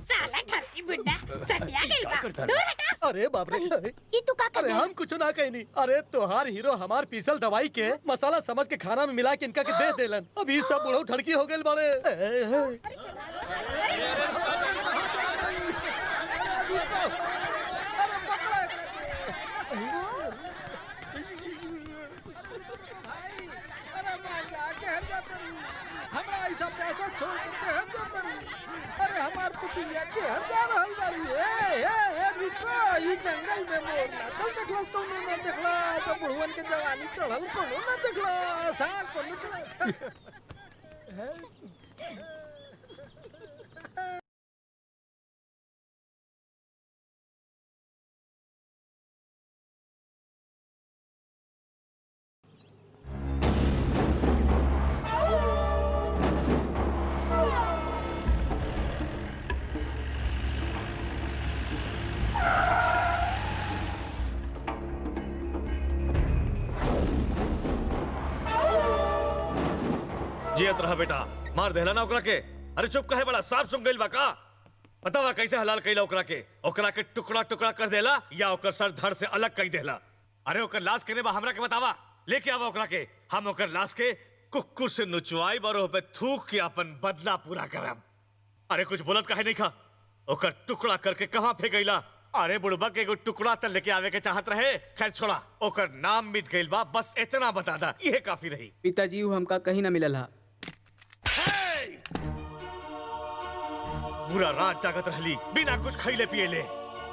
साला घर की बुड्ढा सटिया गई बा। दूर हटा। अरे बाप रे, ये तू का कर अरे हम कुछ ना कहनी। अरे तोहार हीरो हमार पीसल दवाई के मसाला समझ के खाना में मिला के इनका के दे देलन। अब ये सब बुढ़ऊ ठड़की हो गए बड़े। हमरा ऐसा पैसा छोड़ के अरे हमार पुतिया के हजार हल बारी ए रुको ई जंगल में मोरला कल देखलस कौन ना देखला सब बुढ़वन के जवानी चढ़ल कोनो ना देखला साल कोनो देखला। जियत रहा बेटा, मार देला ना ओकरा के। अरे चुप कहे बड़ा सांप सुन गइल बा का? पता बा कैसे हलाल कइला ओकरा के टुकड़ा टुकड़ा कर देला या ओकर सर धड़ से अलग कर देला? अरे ओकर लाश केने बा हमरा के बतावा, लेके आवा ओकरा के। हम ओकर लाश के कुक्कुर से नुचवाई बरो पे थूक के अपन बदला पूरा करब। अरे कुछ बोलत काहे नहीं खा? ओकर टुकड़ा करके कहां फेंकइला? अरे बुड़बा के एगो टुकड़ा त लेके आवे के चाहत रहे। खैर छोड़ा, ओकर नाम मिट गइल बा, बस इतना बता दा, यह काफी रही। पिताजी वो हमका कहीं ना मिलल हा। पूरा रात जागत रहली बिना कुछ खइले पिएले,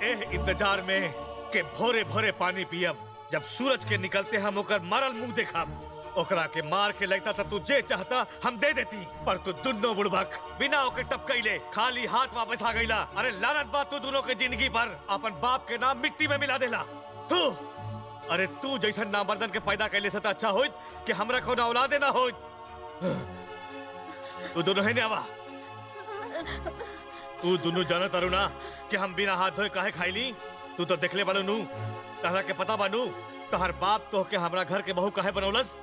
एह इंतजार में के भोरे भोरे पानी पियब। जब सूरज के निकलते हम ओकर मरल मुंह देखब। ओकरा के मार के लगता था तू जे चाहता हम दे देती, पर तू दुनो बुड़बक बिना ओके टपकइले खाली हाथ वापस आ गइला। अरे लानत बा तू दोनों के जिंदगी पर, अपन बाप के नाम मिट्टी में मिला देला तू। अरे तू जैसा नामर्दन के पैदा कैले से अच्छा होइत कि हमरा को ना औलादे ना होइत। तू दोनों है आवा, तू दोनों जाना तारू ना कि हम बिना हाथ धोए काहे खाइली? तू तो देखले बालू नू, तहरा के पता बानू तहर बाप तो के हमरा घर के बहू काहे बनौलस?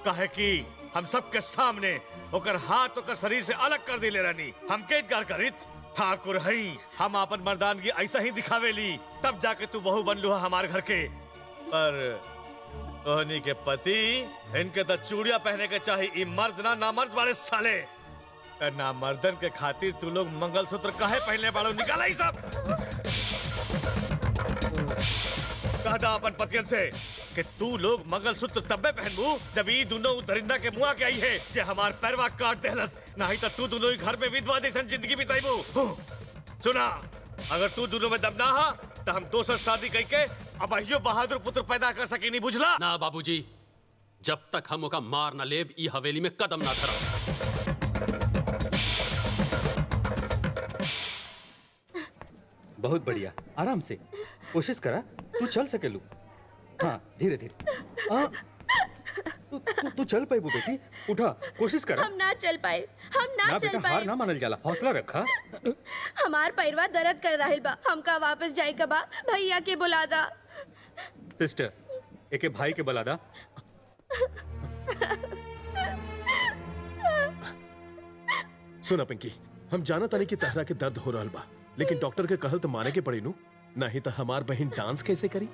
काहे कि हम सबके सामने ओकर हाथ ओकर शरीर से अलग कर दिले रानी। हम के इनकार करित? ठाकुर हई हम अपन मर्दानगी ऐसा ही दिखावेली, तब जाके तू बहू बनलू हमार घर के। पर तोहनी के पति इनके तो चूड़िया पहने के चाहे, ई मर्द ना नामर्द वाले साले। ना मर्दन के खातिर तू लोग मंगलसूत्र काहे पहनले बाड़ो? निकाला ही सब। कहता अपन पतियन से कि तू लोग मंगलसूत्र तब्बे पहनबू जब ई दोनों दरिंदा के मुआ के आई है जे हमार पैरवा काट देहलस, नहीं तो तू दोनों ही घर में विधवा जैसन जिंदगी बिताइबू। सुना, अगर तू दोनों में दम ना हा तो हम दोसर शादी करके अब अहियो बहादुर पुत्र पैदा कर सके, नहीं बुझला? ना बाबूजी, जब तक हम ओका मार ना लेब ई हवेली में कदम ना धरब। बहुत बढ़िया, आराम से कोशिश करा, तू चल सकेलू। हाँ धीरे धीरे। तू चल पाएबू बेटी, उठा, कोशिश करा। हम ना चल पाए, हम ना चल बेटा, पाए। हार ना मानल जाला, हौसला रखा। हमार पैरवा दर्द कर रहा बा, हमका वापस जाए कबा, भैया के बुला दा। सिस्टर, एके भाई के बुला दा। सुना पिंकी, हम जाना तानी कि तहरा के दर्द हो रहल बा, लेकिन डॉक्टर के कहल तो माने के पड़ी नू, नहीं तो हमार बहन डांस कैसे करी?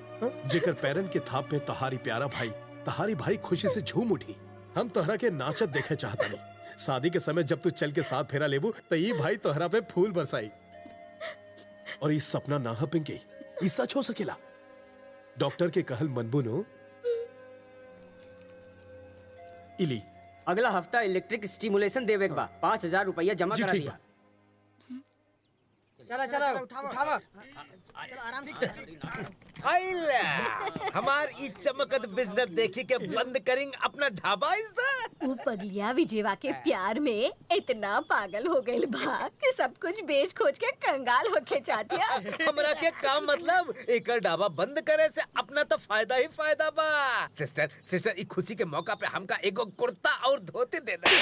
जेकर पैरन के थाप पे तहारी प्यारा भाई, तहारी भाई खुशी से झूम उठी। हम तोहरा के नाचत देखे चाहता नहीं, शादी के समय जब तू चल के साथ फेरा लेबू तो ये भाई तोहरा पे फूल बरसाई। और ये सपना ना है पिंकी, ये सच हो सकेला। डॉक्टर के कहल मनबू नो। इली अगला हफ्ता इलेक्ट्रिक स्टिमुलेशन देवे के बा 5000 रुपया जमा जी, करा ठीक दिया। चलो चलो उठाओ चलो आराम से। आइला हमार ई चमकत बिजनेस देखी के बंद करेंगे अपना ढाबा इज्जत। वो पगलिया विजेवा के प्यार में इतना पागल हो गई बा कि सब कुछ बेच खोज के कंगाल होके चाहतिया। हमरा के काम मतलब एक ढाबा बंद करे से अपना तो फायदा ही फायदा बा। सिस्टर ई खुशी के मौका पे हमका एगो कुर्ता और धोती दे दे।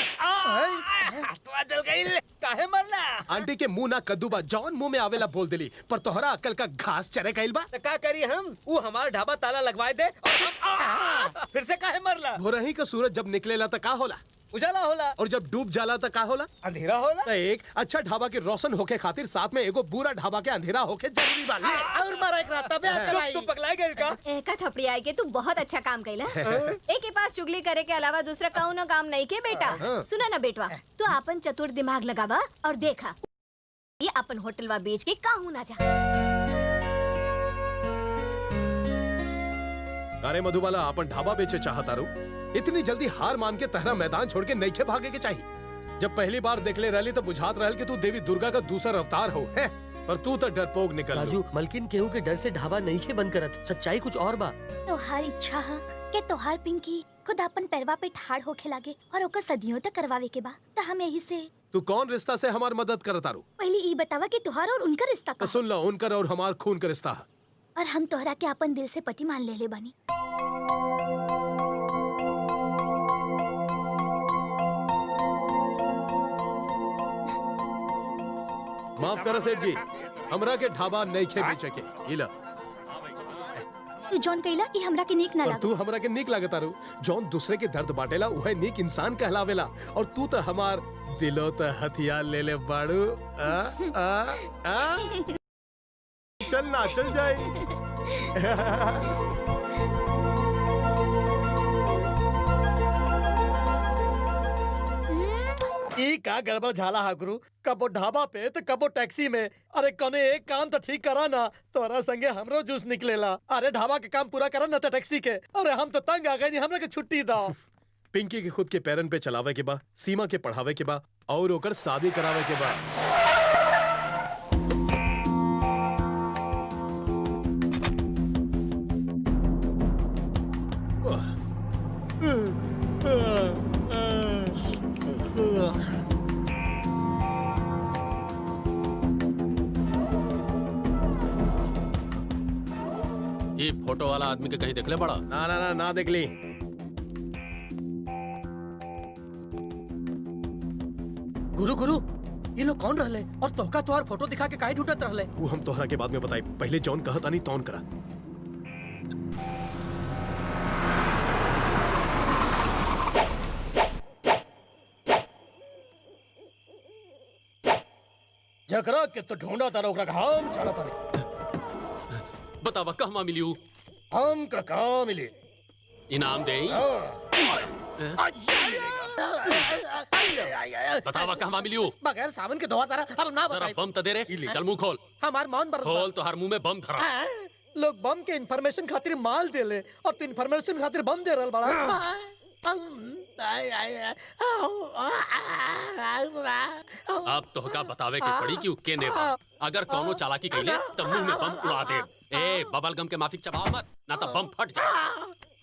तो जल गई काहे मरना। आंटी के मुंह ना कद्दू बा, जौन मुंह में आवेला बोल दिली, पर तोहरा अकल का घास चरे गइल बा। तो का करी हम वो हमारा ढाबा ताला लगवाए दे और हम फिर से काहे मरला। भोरही का सूरज जब निकलेला तो का होला? उजाला होला। और जब डूब जाला तो का होला? अंधेरा होला। तो एक अच्छा ढाबा के रोशन होके खातिर साथ में एगो बुरा ढाबा के अंधेरा होके जरूरी बा। और मारा एक रात तबे अकल आई। तू पगलाई गई का? एका थपड़ी आई के तू बहुत अच्छा काम कैला। एक के पास चुगली करे के अलावा दूसरा कौनो काम नहीं के बेटा। सुना ना बेटवा, तू अपन चतुर दिमाग लगावा और देखा ये अपन होटलवा बेच के काहू ना जा। अरे मधुबाला, अपन ढाबा बेचे चाहता रू? इतनी जल्दी हार मान के तहरा मैदान छोड़ के नहीं के भागे के चाहिए। जब पहली बार देख ले रही तो बुझात रहल कि तू देवी दुर्गा का दूसरा अवतार हो है, पर तू तो डरपोक निकल। राजू, मलकिन केहू के डर से ढाबा नहीं के बंद करत, सच्चाई कुछ और बा। तोहार इच्छा है कि तोहार पिंकी खुद अपन पैरवा पे ठाड़ होके लागे और ओकर सदियों तक करवावे के बा। तो हम यही से तू कौन रिश्ता से हमार मदद करता रू? पहले ई बतावा कि तोहार और उनका रिश्ता तो का। सुन लो, उनकर और हमार खून का रिश्ता है। और हम तोहरा के अपन दिल से पति मान ले बानी। माफ करो सेठ जी, हमरा के ढाबा नहीं खे बेचे के। इला तू जॉन कइला ई हमरा के नीक ना और लागल। तू हमरा के नीक लागता रू। जौन दूसरे के दर्द बाटेला उहे नीक इंसान कहलावेला। और तू तो हमार दिलो तो हथियार ले ले बाड़ू। चल ना चल जाई। ई का गड़बड़ झाला हा गुरु, कबो ढाबा पे तो कबो टैक्सी में। अरे कौने एक काम तो ठीक करा ना, तोरा संगे हमरो जूस निकलेला। अरे ढाबा के काम पूरा करा ना तो टैक्सी के। अरे हम तो तंग आ गए, नहीं हमरा के छुट्टी दो। पिंकी के खुद के पैरन पे चलावे के बा, सीमा के पढ़ावे के बा और ओकर शादी करावे के बा। ये फोटो वाला आदमी के कहीं देख ले बड़ा? ना ना ना ना देख ली। गुरु गुरु ये लोग कौन रहले और तोहका तोहार फोटो दिखा के काहे ढूंढत रहले? वो हम तोहरा के बाद में बताई, पहले जौन कहता नहीं तौन करा। जकरा के तो ढूंढा तारा ओकरा हम चला तानी। बतावा कहवा मिलियू? हम का काम मिले इनाम दे। बतावा कहवा मिलियू? बगैर सावन के धोआ तारा अब ना जरा बताई। बम तो दे रे। चल मुंह खोल। हमार मौन बरत खोल तो हर मुंह में बम धरा। लोग बम के इन्फॉर्मेशन खातिर माल देले और तू इन्फॉर्मेशन खातिर बम दे रहल बड़ा। अब तोहका बतावे के पड़ी कि उ केने बा। अगर कोनो चालाकी कइले तो मुंह में बम उड़ा दे। ए बबल गम के माफिक चबाओ मत, ना तो बम फट जाए।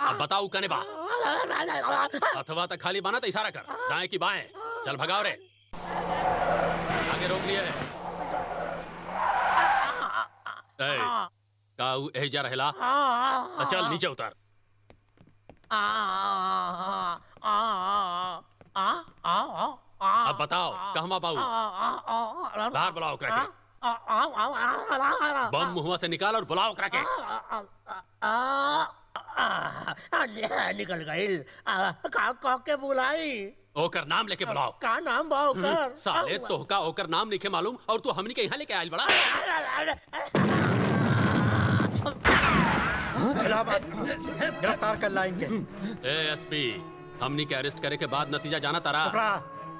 अब बताओ कने बा। अथवा तो खाली बाना तो इशारा कर, दाएं की बाएं। चल भगाओ रे। आगे रोक लिए। ए काऊ एजा रहेला? चल नीचे उतर। अब बताओ कहवा बाऊ? बाहर बुलाओ ओकरा के। बम मुहवा से निकाल और बुलाओ ओकरा के। निकल गई का के बुलाई। ओकर नाम लेके बुलाओ। का नाम बा ओकर? साले तोहका ओकर नाम लिखे मालूम और तू हमनी के यहाँ लेके आइल बड़ा। गिरफ्तार कर ला इनके। ए एसपी, हमनी के अरेस्ट करे के बाद नतीजा जाना तारा?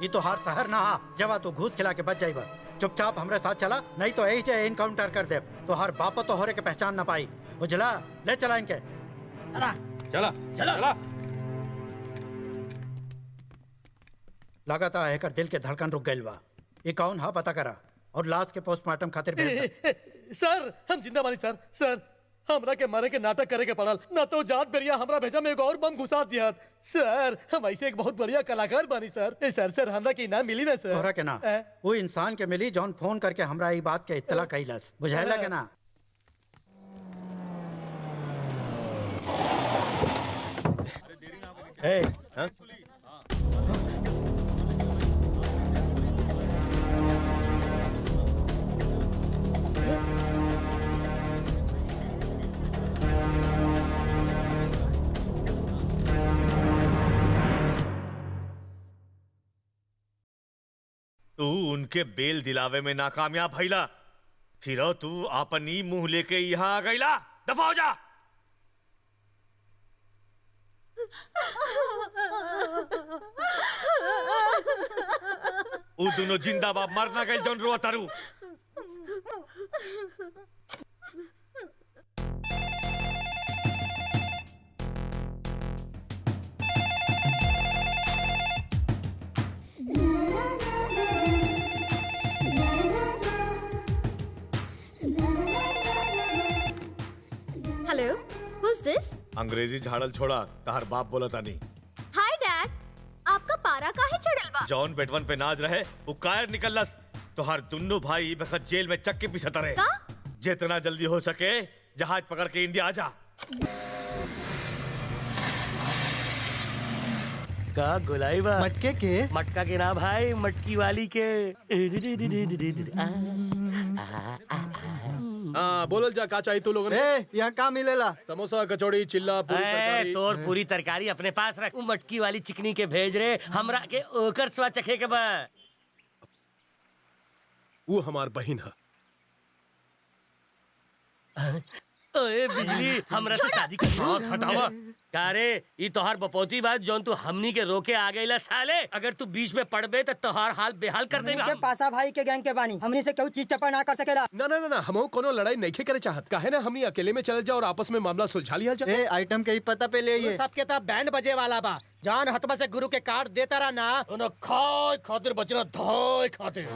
ये तो हार शहर ना हा जवा तू घूस खिला के बच जाइबा। चुपचाप हमरे साथ चला, नहीं तो यही से इनकाउंटर कर दे। तो हर बाप तो होरे के पहचान ना पाई। बुझला? ले चला इनके। चला चला। लगातार एकर दिल के धड़कन रुक गइल बा। ये कौन हा पता करा और लाश के पोस्टमार्टम खातिर भेज दे। सर हम जिंदा बानी सर। सर हमरा के मारे के नाटक करे के पड़ल, ना तो जात बेरिया हमरा भेजा में एगो और बम घुसा दिया। सर हम ऐसे एक बहुत बढ़िया कलाकार बानी सर। सर हमरा के इनाम मिली ना सर? तोहरा के ना, वो इंसान के मिली जौन फोन करके हमरा ई बात के इत्तला कइलस। बुझाइला के ना? ए, तू उनके बेल दिलावे में नाकामयाब भइला, फिर तू अपनी मुंह लेके यहाँ आ गईला। दफा हो जा। उ दोनों जिंदा बाप मरना गई जौन रुआ तारू। Hello, who's this? अंग्रेजी झाड़ल छोड़ा, तहर बाप बोला तानी। हाय डैड, आपका पारा काहे चढ़ल बा? जॉन बेटवन पे नाज रहे, वो कायर निकलस। तोहर दुन्नु भाई बखत जेल में चक्के पीछे रहे। का? जितना जल्दी हो सके जहाज पकड़ के इंडिया आ जा। का गुलाई बा? मटके के? मटका के ना भाई, मटकी वाली के। हाँ बोलल जा, का चाहिए तू लोगन के? यहाँ का मिलेला? समोसा, कचौड़ी, चिल्ला, पूरी तरकारी। तोर पूरी तरकारी अपने पास रख। मटकी वाली चिकनी के भेज रे, हमरा के ओकर स्वाद चखे के बा। वो हमार बहिन है। ओए बिजली, हमरा से शादी कर। हाथ हटावा। का रे, ई तोहार बपौती बात जौन तू हमनी के रोके आ गईला साले। अगर तू बीच में पड़बे तो तोहार हाल बेहाल कर देगा। के पासा भाई के गैंग के बानी, हमनी से कोई चीज चपा ना कर सकेला। ना ना ना ना, हमहू कोनो लड़ाई नहीं करे चाहत। काहे ना हमनी अकेले में चल जा और आपस में मामला सुलझा लिया जा। ए आइटम के ही पता पे ले ये। सबके तब बैंड बजे वाला बा। जान हतबा से गुरु के कार्ड देता रहा ना, उन्हें खाए खातिर बचना धाय खातिर।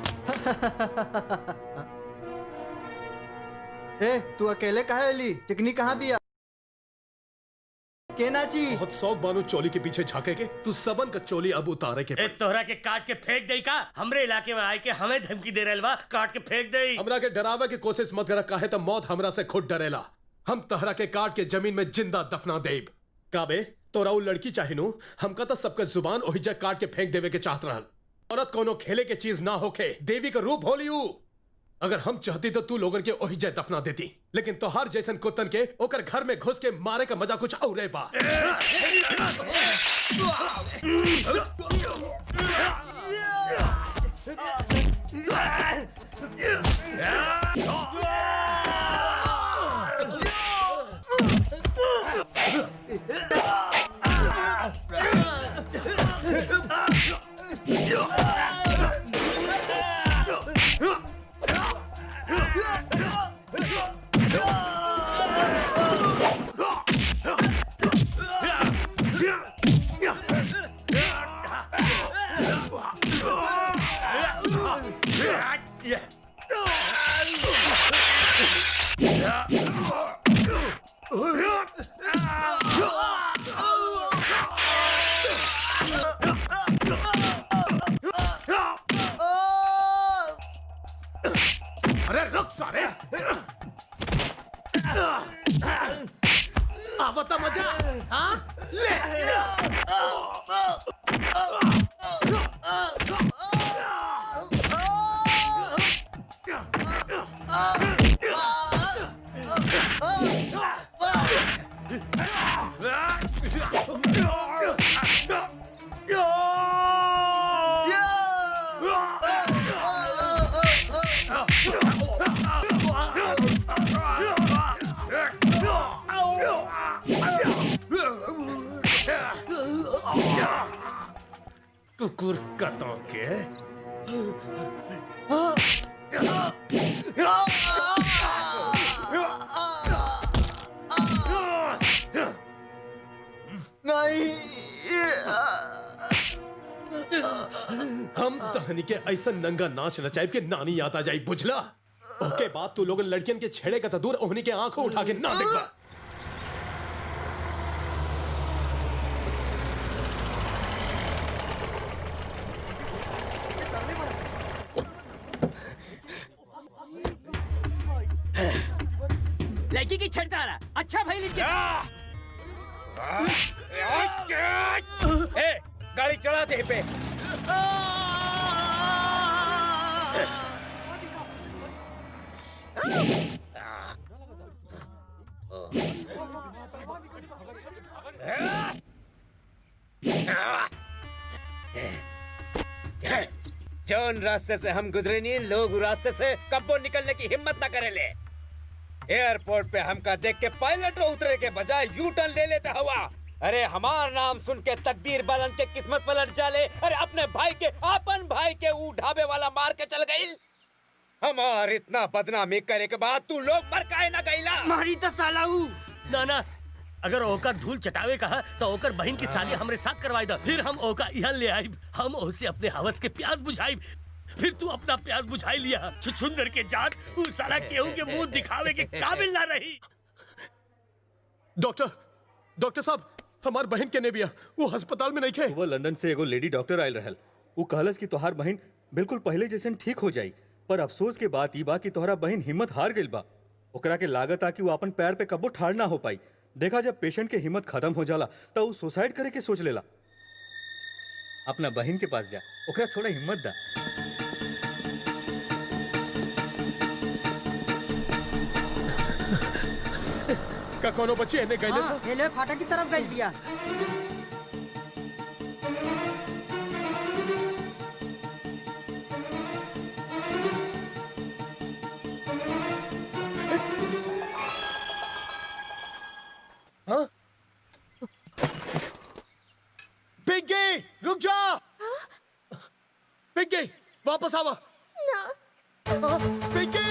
ए तू अकेले काहे ली? चिकनी कहाँ बिया? के नाची? बहुत शौक बानू चोली के पीछे झाके के। तू सबन का चोली अब उतारे के ए तोहरा के काट के फेंक दई का? हमरे इलाके में आए के हमें धमकी दे रहल बा, काट के फेंक दई। हमरा के डरावे की कोशिश मत करा, काहे त मौत हमरा से खुद डरेला। हम तहरा के काट के जमीन में जिंदा दफना देब। काबे तोरा उ लड़की चाहिनू, हमका तो सबका जुबान ओहिजा काट के फेंक देवे के चाहत रहल। औरत कोनो खेले के चीज ना होके, देवी का रूप होली उ। अगर हम चाहती तो तू लोगन के ओहिजा दफना देती, लेकिन तोहार जैसन कुत्तन के ओकर घर में घुस के मारे का मजा कुछ और है बा। अरे रुक सारे। आवता मजा। हाँ? ले। कुकुर कतों के नहीं हम तहनी के ऐसा नंगा नाच नचाइब के नानी आता जाई बुझला। ओके बात तू लोगन लड़कियन के छेड़े का दूर ओहनी के आंखों उठा के ना देखबा। लड़की की छेड़ता रहा। अच्छा भाई लिख ए, गाड़ी चढ़ा दे पे। जौन रास्ते से हम गुजरे नहीं लोग उस रास्ते से कब्बो निकलने की हिम्मत न करे ले। एयरपोर्ट पे हमका देख के पायलट उतरे के बजाय यू टर्न ले लेता हुआ। अरे हमार नाम सुन के तकदीर बलन के किस्मत पलट जाले। अरे अपने भाई के अपन भाई के ऊ ढाबे वाला मार के चल गई। हमार इतना बदनामी करे के बाद तू लोग मर काहे ना गईला? मारी तो सालाऊ ना ना, अगर ओका धूल चटावे कहा तो ओकर बहन की शादी हमरे साथ करवाई दा। फिर हम ओका यहाँ ले आईब, हम ओसे अपने हवस के प्यास बुझाईब। फिर तू अपना प्यास बुझाई लिया। छुछुंदर के जात उस साला केहू के मुंह दिखावे के काबिल ना रही। डॉक्टर साहब, हमार बहन के नेबिया वो अस्पताल में नहीं खे। वो लंदन से एगो लेडी डॉक्टर आयल रहल। वो कहलस कि तोहार बहन बिल्कुल पहले जैसे ठीक हो जाई, पर अफसोस के बात ई बा कि तोहरा बहन हिम्मत हार गइल बा। ओकरा के लागत आ कि वो अपन पैर पे कब्बो ठाड़ ना हो पाई। देखा जब पेशेंट के हिम्मत खत्म हो जाला तो वो सुसाइड करे के सोच लेला। अपना बहन के पास जा, ओकरा थोड़ा हिम्मत दा। का कोनो बच्ची एने गइले सा? रेलवे फाटक की तरफ गई बिया। हाँ? पिंकी रुक जा। पिंकी वापस आवा। पिंकी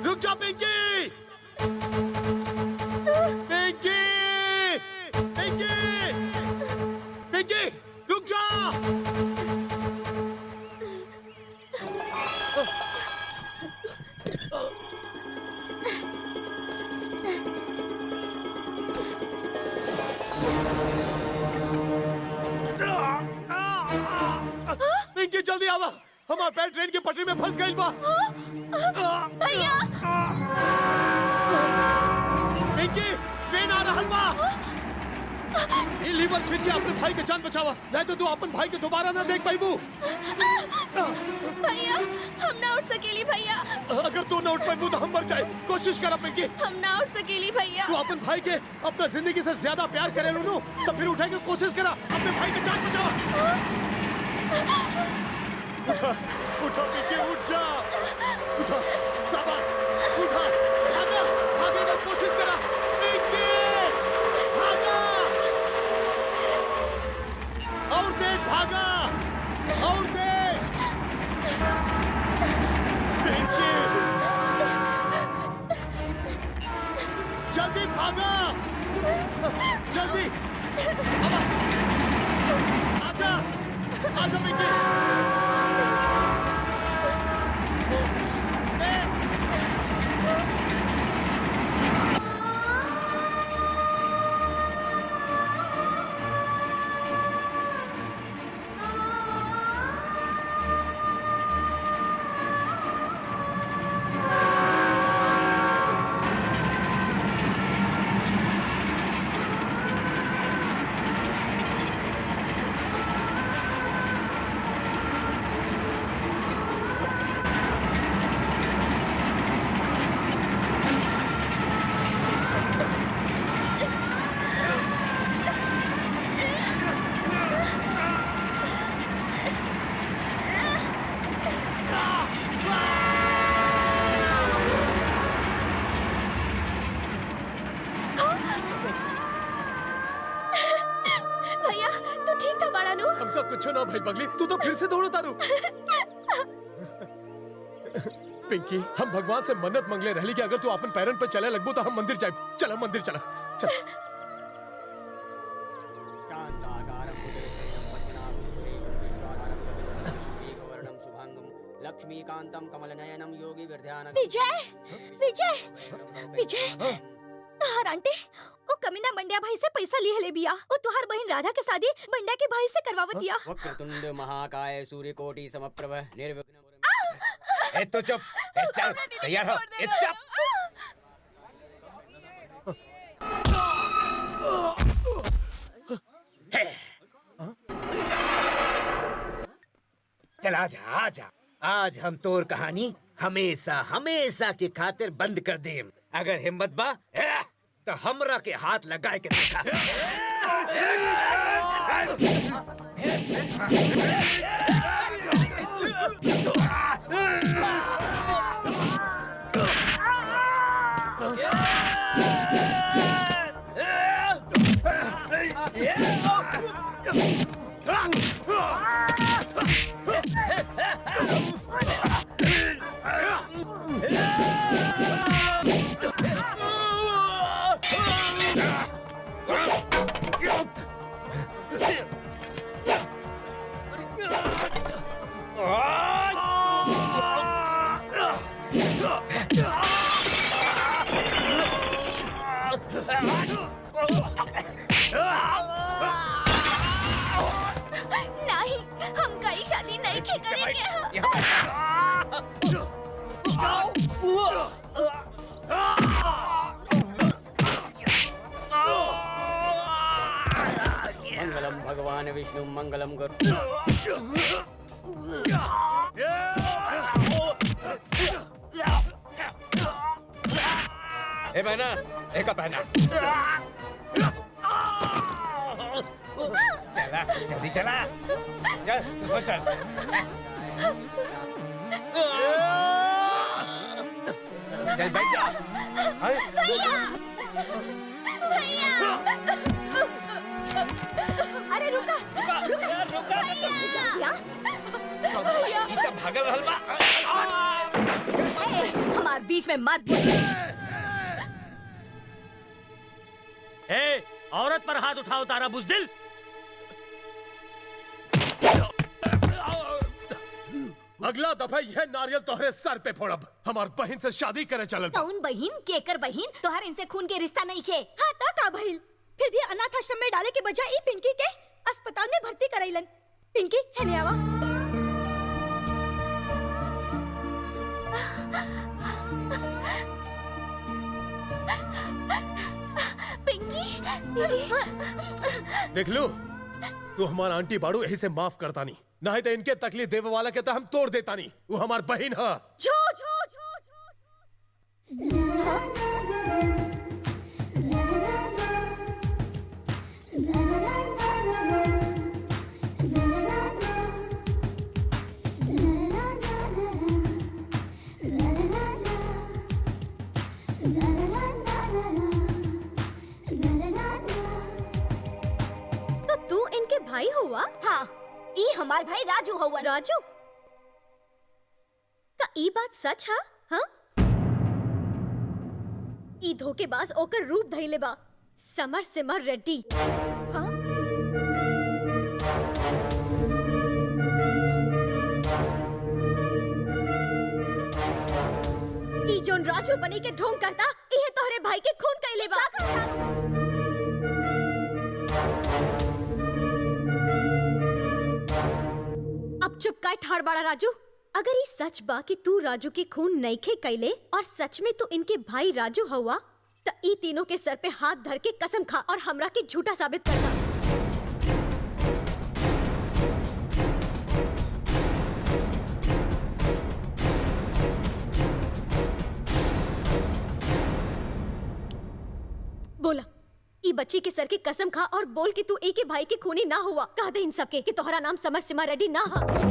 रुक जा। पिंकी पिंकी पिंकी पिंकी रुक जा। पिंकी जल्दी आवा, हमार पैर ट्रेन की पटरी में फंस गई बा। भैया पिंकी ट्रेन आ रहल बा। ये लीवर खींच के अपने भाई के जान बचावा, नहीं तो तू अपन भाई के दोबारा ना देख पाईबू। भैया हम ना उठ सकेली भैया। अगर तू ना उठ पाईबू तो हम मर जाए। कोशिश करा पिंकी। हम ना उठ सकेली भैया। तू अपन भाई के अपना जिंदगी से ज्यादा प्यार करे लो तो फिर उठे के कोशिश करा, अपने भाई के जान बचावा। उठा उठा पिंकी उठ जा। उठा शाबाश उठा। भागा भागे का कोशिश करा पिंकी। भागा और तेज भागा और तेज। पिंकी जल्दी भागा जल्दी। आजा आजा पिंकी। हमका कुछ ना भाई पगली, तू तो फिर से दौड़ो तारू। पिंकी, हम भगवान से मन्नत मंगले रहली कि अगर तू अपन पैरन पे चले लगबू तो हम मंदिर जाए। चला मंदिर चला चल। लक्ष्मीकांतम कमलनयनम योगी विद्यान। विजय विजय विजय तोहार आंटी ओ कमीना बंडिया भाई से पैसा लिए ले बिया। ओ तुहार बहन राधा के शादी बंडिया के भाई से करवावतिया। वक्रतुंड महाकाय सूर्यकोटि समप्रभ निर्विघ्न। ए तो चुप, ए चल, तैयार हो, ए चुप। चल आजा आजा, आज हम तोर कहानी हमेशा हमेशा के खातिर बंद कर देम। अगर हिम्मत बा तो हमरा के हाथ लगाए के देखा। नहीं, हम कई शादी नहीं की करेंगे। मंगलम भगवान विष्णु मंगलम गुरु। ए बहना, एक बहना। चला, जल्दी चला। चल, तू चल। चल बैठ जा। भैया, भैया। अरे रुका, रुका। भैया, ई तो भागल रहल बा। हमार बीच में मत बोल। ए, औरत पर हाथ उठाओ तारा बुजदिल। अगला दफा यह नारियल तोहरे सर पे फोड़ब। हमार बहन से शादी करे चलल। कौन बहिन केकर बहिन तोहर इनसे खून के रिश्ता नहीं खे। हाँ ता का भइल? फिर भी अनाथ आश्रम में डाले के बजाय ई पिंकी के अस्पताल में भर्ती कराइलन। पिंकी हेने आवा। पिंकी देख लो, तू हमार आंटी बाड़ू यही से माफ करता नहीं, नहीं तो इनके तकलीफ देवे वाला के तो हम तोड़ देता नहीं। वो हमार बहन है। झूठ। तो तू इनके भाई हुआ? हाँ, ई हमार भाई राजू हुआ। राजू का ई बात सच है? हाँ, ई धोखेबाज ओकर रूप धइले बा समर सिमर रेड्डी। हाँ? ई जोन राजू बनी के ढोंग करता, इहे तोहरे भाई के खून कइले बा। अब चुप काय ठाड़ बाड़ा राजू। अगर ये सच बा कि तू राजू के खून नइखे कइले और सच में तू इनके भाई राजू हुआ, तो ई तीनों के सर पे हाथ धर के कसम खा और हमरा के झूठा साबित करना। बोला, ई बच्ची के सर की कसम खा और बोल कि तू एक ही भाई के खूनी ना हुआ। कह दे इन सबके कि तोहरा नाम समर सिमा रेड्डी ना हा।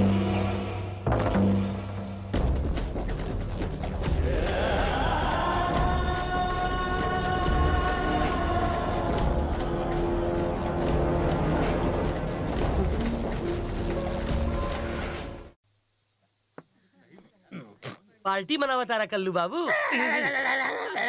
पार्टी मनावा तारा कल्लू बाबू।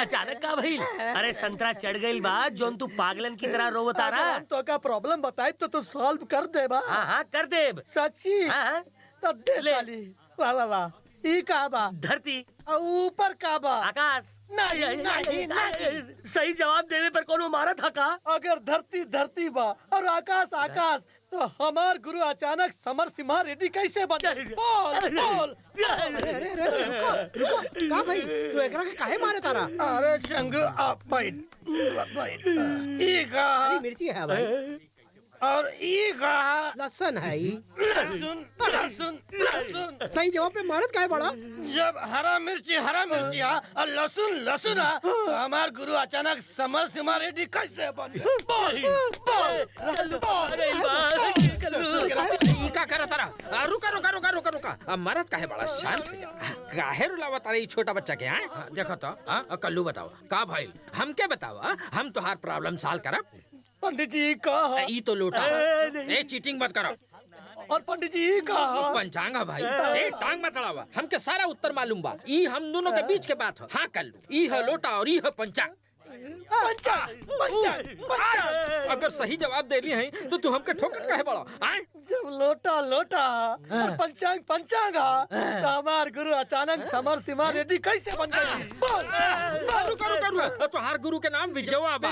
अचानक का भइल? अरे संतरा चढ़ गइल बा जोन तू पागलन की तरह रोवत तारा। अगर हम तो का प्रॉब्लम बताए तो सॉल्व कर दे बा। हाँ हाँ कर देब। सच्ची? हाँ तो दे ताली। वाह वाह वाह। ई का बा? धरती। ऊपर का बा? आकाश। नहीं नहीं नहीं। सही जवाब देवे पर कोनो मारा था का? अगर धरती धरती बा और आकाश आकाश तो हमार गुरु अचानक समर सिम्हा रेड्डी कैसे बने? बोल बोल। रुको का भाई तू एकरा के काहे मारे तारा? अरे जंग आप बैठ। ई का हरी मिर्ची है भाई और ई का लहसुन है। लहसुन लहसुन लहसुन। सही जवाब पे मारत काहे बड़ा? जब हरा मिर्ची और लहसुन लहसुन तो हमार गुरु अचानक समर सिम्हा रेड्डी कैसे बन गए? बोल बोल। ई का करा तारा? रुका रुका रुका रुका रुका। अब मरद काहे बड़ा शांत हो जा। काहे रुलावा तारा ई छोटा बच्चा के? हां देखो तो कल्लू बताओ का भाई हम के बताओ हम तोहार प्रॉब्लम सॉल्व करब। पंडित जी कहा ई तो लोटा ए चीटिंग मत करो। और पंडित जी कहा पंचांग है भाई। ए टांग मत अड़ावा हमके सारा उत्तर मालूम बा। ई हम दोनों के बीच के बात हो। हाँ कल्लू ई है लोटा और ई है पंचांग। अगर सही जवाब दे लिए हैं तो तू हमके ठोकर काहे बड़ा? जब लोटा लोटा और पंचांग पंचांग तो हमार गुरु अचानक समर सिम्हा रेड्डी कैसे बन गए? रुका रुका रुका। तो हर गुरु के नाम विजयवा बा।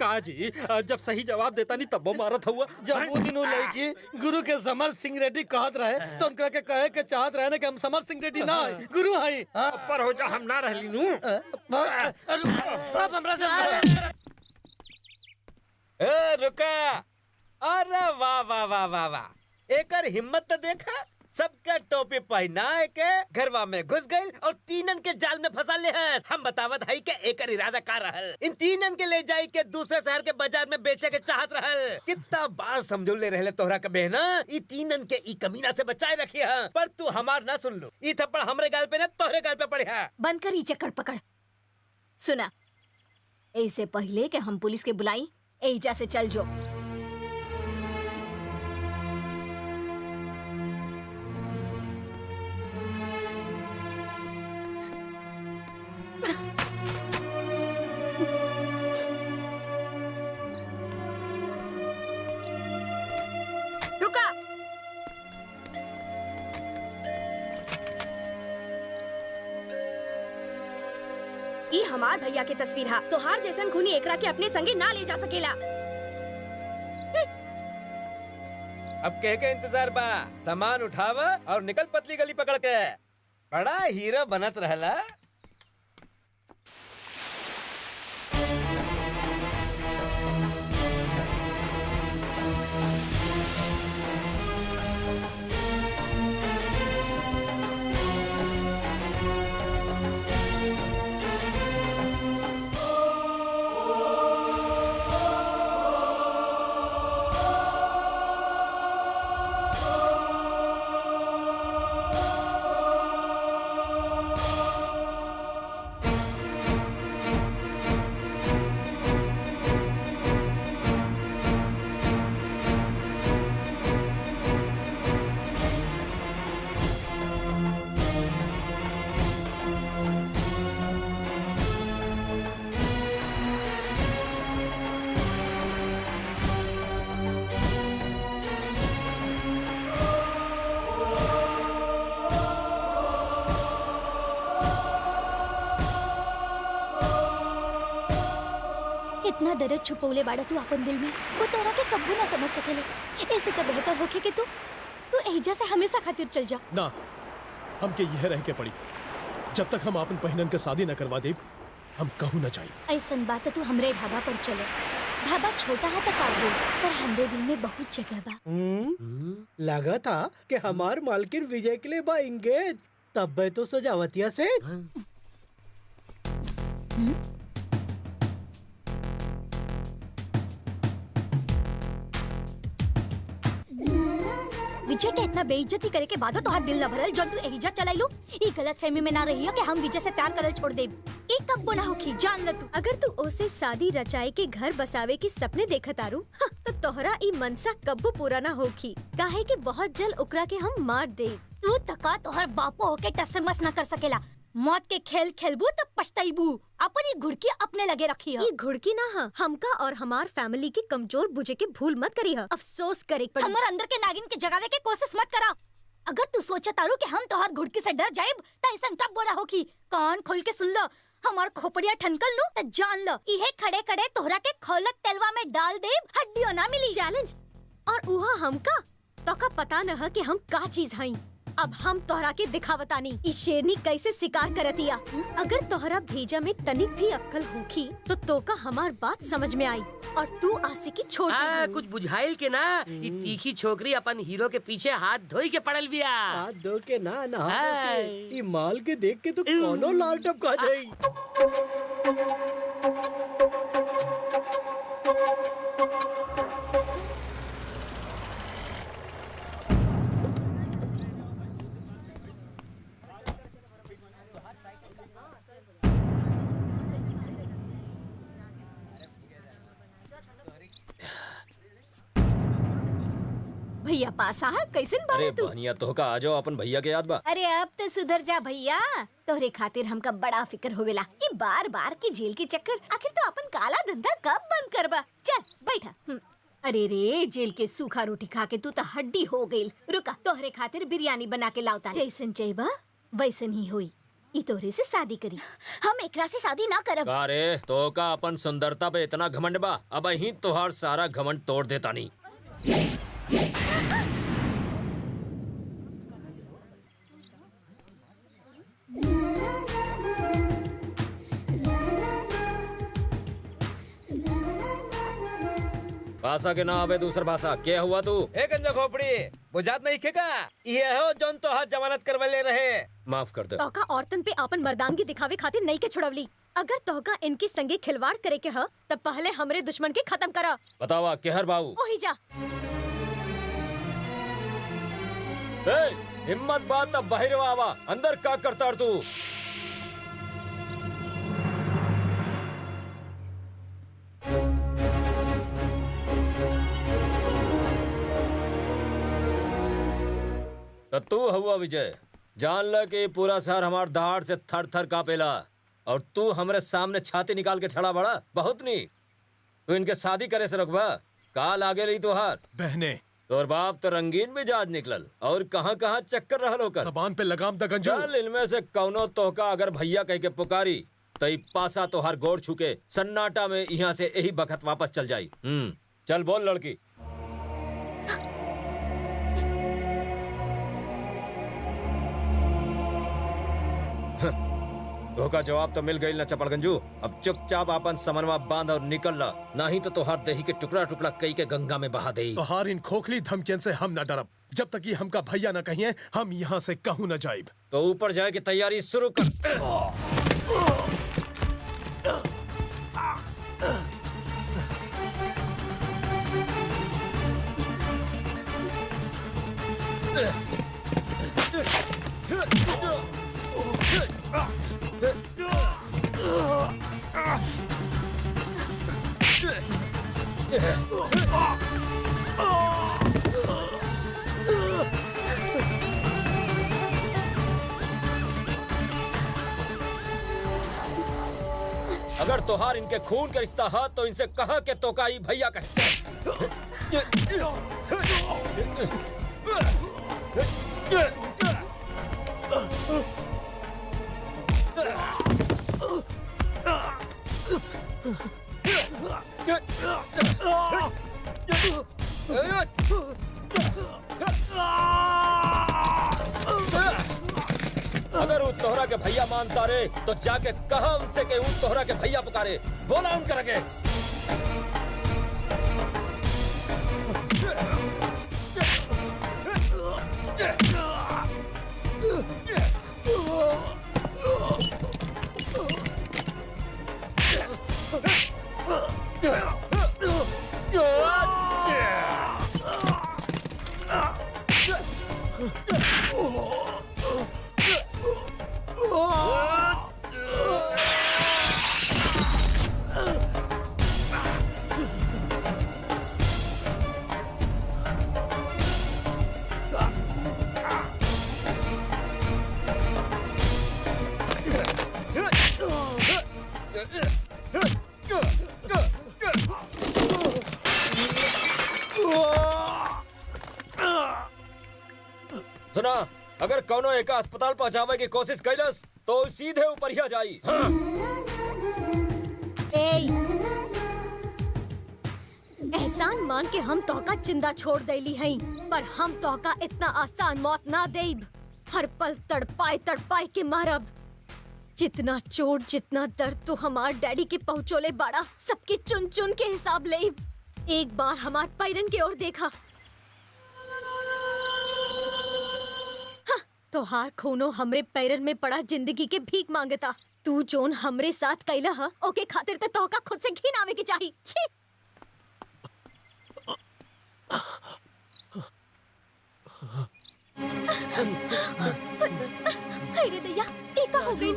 का जी जब सही जवाब देता नहीं तब वो मारत हुआ। जब वो दिन लड़की गुरु के समर सिंह रेड्डी कहत रहे तो उनका के कहे के चाहत रहे कि हम समर सिंह रेड्डी ना है गुरु है। पर हो जा हम ना रहली नू। सब हमरा से ए रुका। अरे वाह वाह वाह वाह वाह। एकर हिम्मत तो देखा। सबका टोपी पहना के घरवा में घुस गई और तीनन के जाल में फंसा ले है। हम बतावत है के एकर इरादा का रहल। इन तीनन के ले जाई के दूसरे शहर के बाजार में बेचे के चाहत रहल। कितना बार समझो ले रहले तोहरा के बहना ई तीनन के ई कमीना से बचाए रखी है। पर तू हमार ना सुन लो। ई थप्पड़ हमरे गाल पे ना तोहरे गाल पे पड़े है। बंद कर ई चक्कर पकड़। सुना ऐसे पहले कि हम पुलिस के बुलाई एजा से चल जो। रुका। ई हमार भैया के तस्वीर है। तोहार जैसन खूनी एकरा के अपने संगे ना ले जा सकेला। अब कह के इंतजार बा। सामान उठावा और निकल पतली गली पकड़ के। बड़ा हीरो बनत रहला। इतना दर्द छुपौले बाड़ा तू अपन दिल में वो तोरा के कब्बू ना समझ सकेले। ऐसे तो बेहतर होके कि तू एजा से हमेशा खातिर चल जा। ना हमके यह रह के पड़ी जब तक हम अपन बहनन के शादी न करवा दे हम कहूँ न चाहिए। ऐसन बात तू हमरे ढाबा पर चले। ढाबा छोटा है तक आगे पर हमरे दिल में बहुत जगह बा। लगा था कि हमार मालकिन विजय के लिए बा इंगेज। तब बे तो सजावतिया से विजय के इतना बेइज्जती करे के बाद तो हाथ दिल न भरल जब तू एहिजा चलाई लो। ई गलत फहमी में ना रही कि हम विजय से प्यार करल छोड़ दे। ई कब को ना होखी जान ल तू। अगर तू ओसे शादी रचाए के घर बसावे के सपने देखत आरू तो तोहरा ई मनसा कब्बो पूरा ना होखी। काहे कि बहुत जल्द ओकरा के हम मार दे। तू तका तोहर बापो होके टस मस न कर सकेला। मौत के खेल खेलबू तब पछताईबू। अपन ये घुड़की अपने लगे रखी है। ये घुड़की ना हा, हमका और हमार फैमिली के कमजोर बुझे के भूल मत करी हा। अफसोस करे पड़ी। हमार अंदर के नागिन के जगावे के कोशिश मत करा। अगर तू सोचा तारू कि हम तोहर घुड़की से डर जाएब त ऐसा कब बोला होगी। कान खोल के सुन लो, हमार खोपड़िया ठनकल नु त जान लो इहे खड़े खड़े तोहरा के खोलक तेलवा में डाल देब, हड्डियों ना मिली। चैलेंज और उहा हमका तो का पता न है कि हम का चीज हई। अब हम तोहरा के दिखावतानी ई शेरनी कैसे शिकार करतिया। अगर तोहरा भेजा में तनिक भी अक्कल होखी तो तोका हमार बात समझ में आई और तू आशिकी छोड़ दे। कुछ बुझाइल के ना, ई तीखी छोकरी अपन हीरो के पीछे हाथ धोई के पड़ल बिया। हाथ धो के ना ये माल के देख के तो कोनो लाल टपका जाई। भैया पास साहब कैसे अरे बहनिया तो का आ जाओ, अपन भैया के याद बा। अरे अब तो सुधर जा भैया, तोहरे खातिर हमका बड़ा फिक्र होवेला। ये बार बार की जेल के चक्कर, आखिर तो अपन काला धंधा कब बंद करबा। चल बैठा। अरे रे, जेल के सूखा रोटी खा के तू तो हड्डी हो गई। रुका, तोहरे खातिर बिरयानी बना के लाऊता। जैसन चाहिए वैसन ही हुई। ई तोहरे से शादी करी। हम एकरा से शादी ना करब। अरे तो का अपन सुंदरता पे इतना घमंड बा, अब ही तोहार सारा घमंड तोड़ देता नहीं। भाषा के ना आवे दूसर भाषा। क्या हुआ तू? ए गंजा खोपड़ी, बुझात नहीं के का? ये हो जौन तो हाथ जमानत करवले रहे। माफ कर दे। तोका औरतन पे अपन मर्दानगी दिखावे खातिर नहीं के छुड़वली। अगर तोहका इनके संगे खिलवाड़ करे के ह तब पहले हमरे दुश्मन के खत्म करा। बतावा केहर बाबू। ओही जा। हिम्मत बात अब बाहर आवा, अंदर का करता तू? तो तू हुआ विजय, जान ल कि पूरा शहर हमार दहाड़ से थर थर कापेला और तू हमरे सामने छाती निकाल के ठड़ा बड़ा। बहुत नहीं, तू इनके शादी करे से रखबा। का लागे रही तुहार बहने? तोर बाप तो रंगीन मिजाज निकलल और कहाँ चक्कर रहल होकर। जबान पे लगाम द गंजू। चल इनमें से कौनो तोहका अगर भैया कह के पुकारी तो ई पासा तोहार गोड़ छुके सन्नाटा में यहाँ से यही बखत वापस चल जाई। चल बोल लड़की। धोखा जवाब तो मिल गई ना चपड़गंजू। अब चुपचाप अपन समनवा बांध और निकल ला, नहीं तो तोहार देही के टुकड़ा टुकड़ा कई के गंगा में बहा दे। तोहार इन खोखली धमकियन से हम न डरब। जब तक ये हमका भैया न कहिए हम यहाँ से कहूँ न जाइब। तो ऊपर जाए की तैयारी शुरू कर। अगर तोहार इनके खून का रिश्ता है तो इनसे कहा कि तोकाई भैया कहे। अगर वो तोहरा के भैया मानता रे तो जाके कहा उनसे कि वो तोहरा के भैया पुकारे। बोला उनकर आगे। सुना, अगर कौनो एक अस्पताल पहुंचावे की कोशिश कैलस तो सीधे ऊपरिया जाई। हाँ। एहसान मान के हम तोहका जिंदा छोड़ देली हई, पर हम तोहका इतना आसान मौत ना देब। हर पल तड़पाए के मारब। जितना चोट जितना दर्द तू हमार डैडी के पहुंचोले बाड़ा, सबके चुन चुन के हिसाब लेब। एक बार हमार पैरन की ओर देखा। हाँ, तोहार खूनो हमरे पैरन में पड़ा जिंदगी के भीख मांगता। तू जोन हमरे साथ कैला हा, ओके खातिर ते तोहका खुद से घिन आवे के चाही। छी! अरे दैया, ये का हो गई?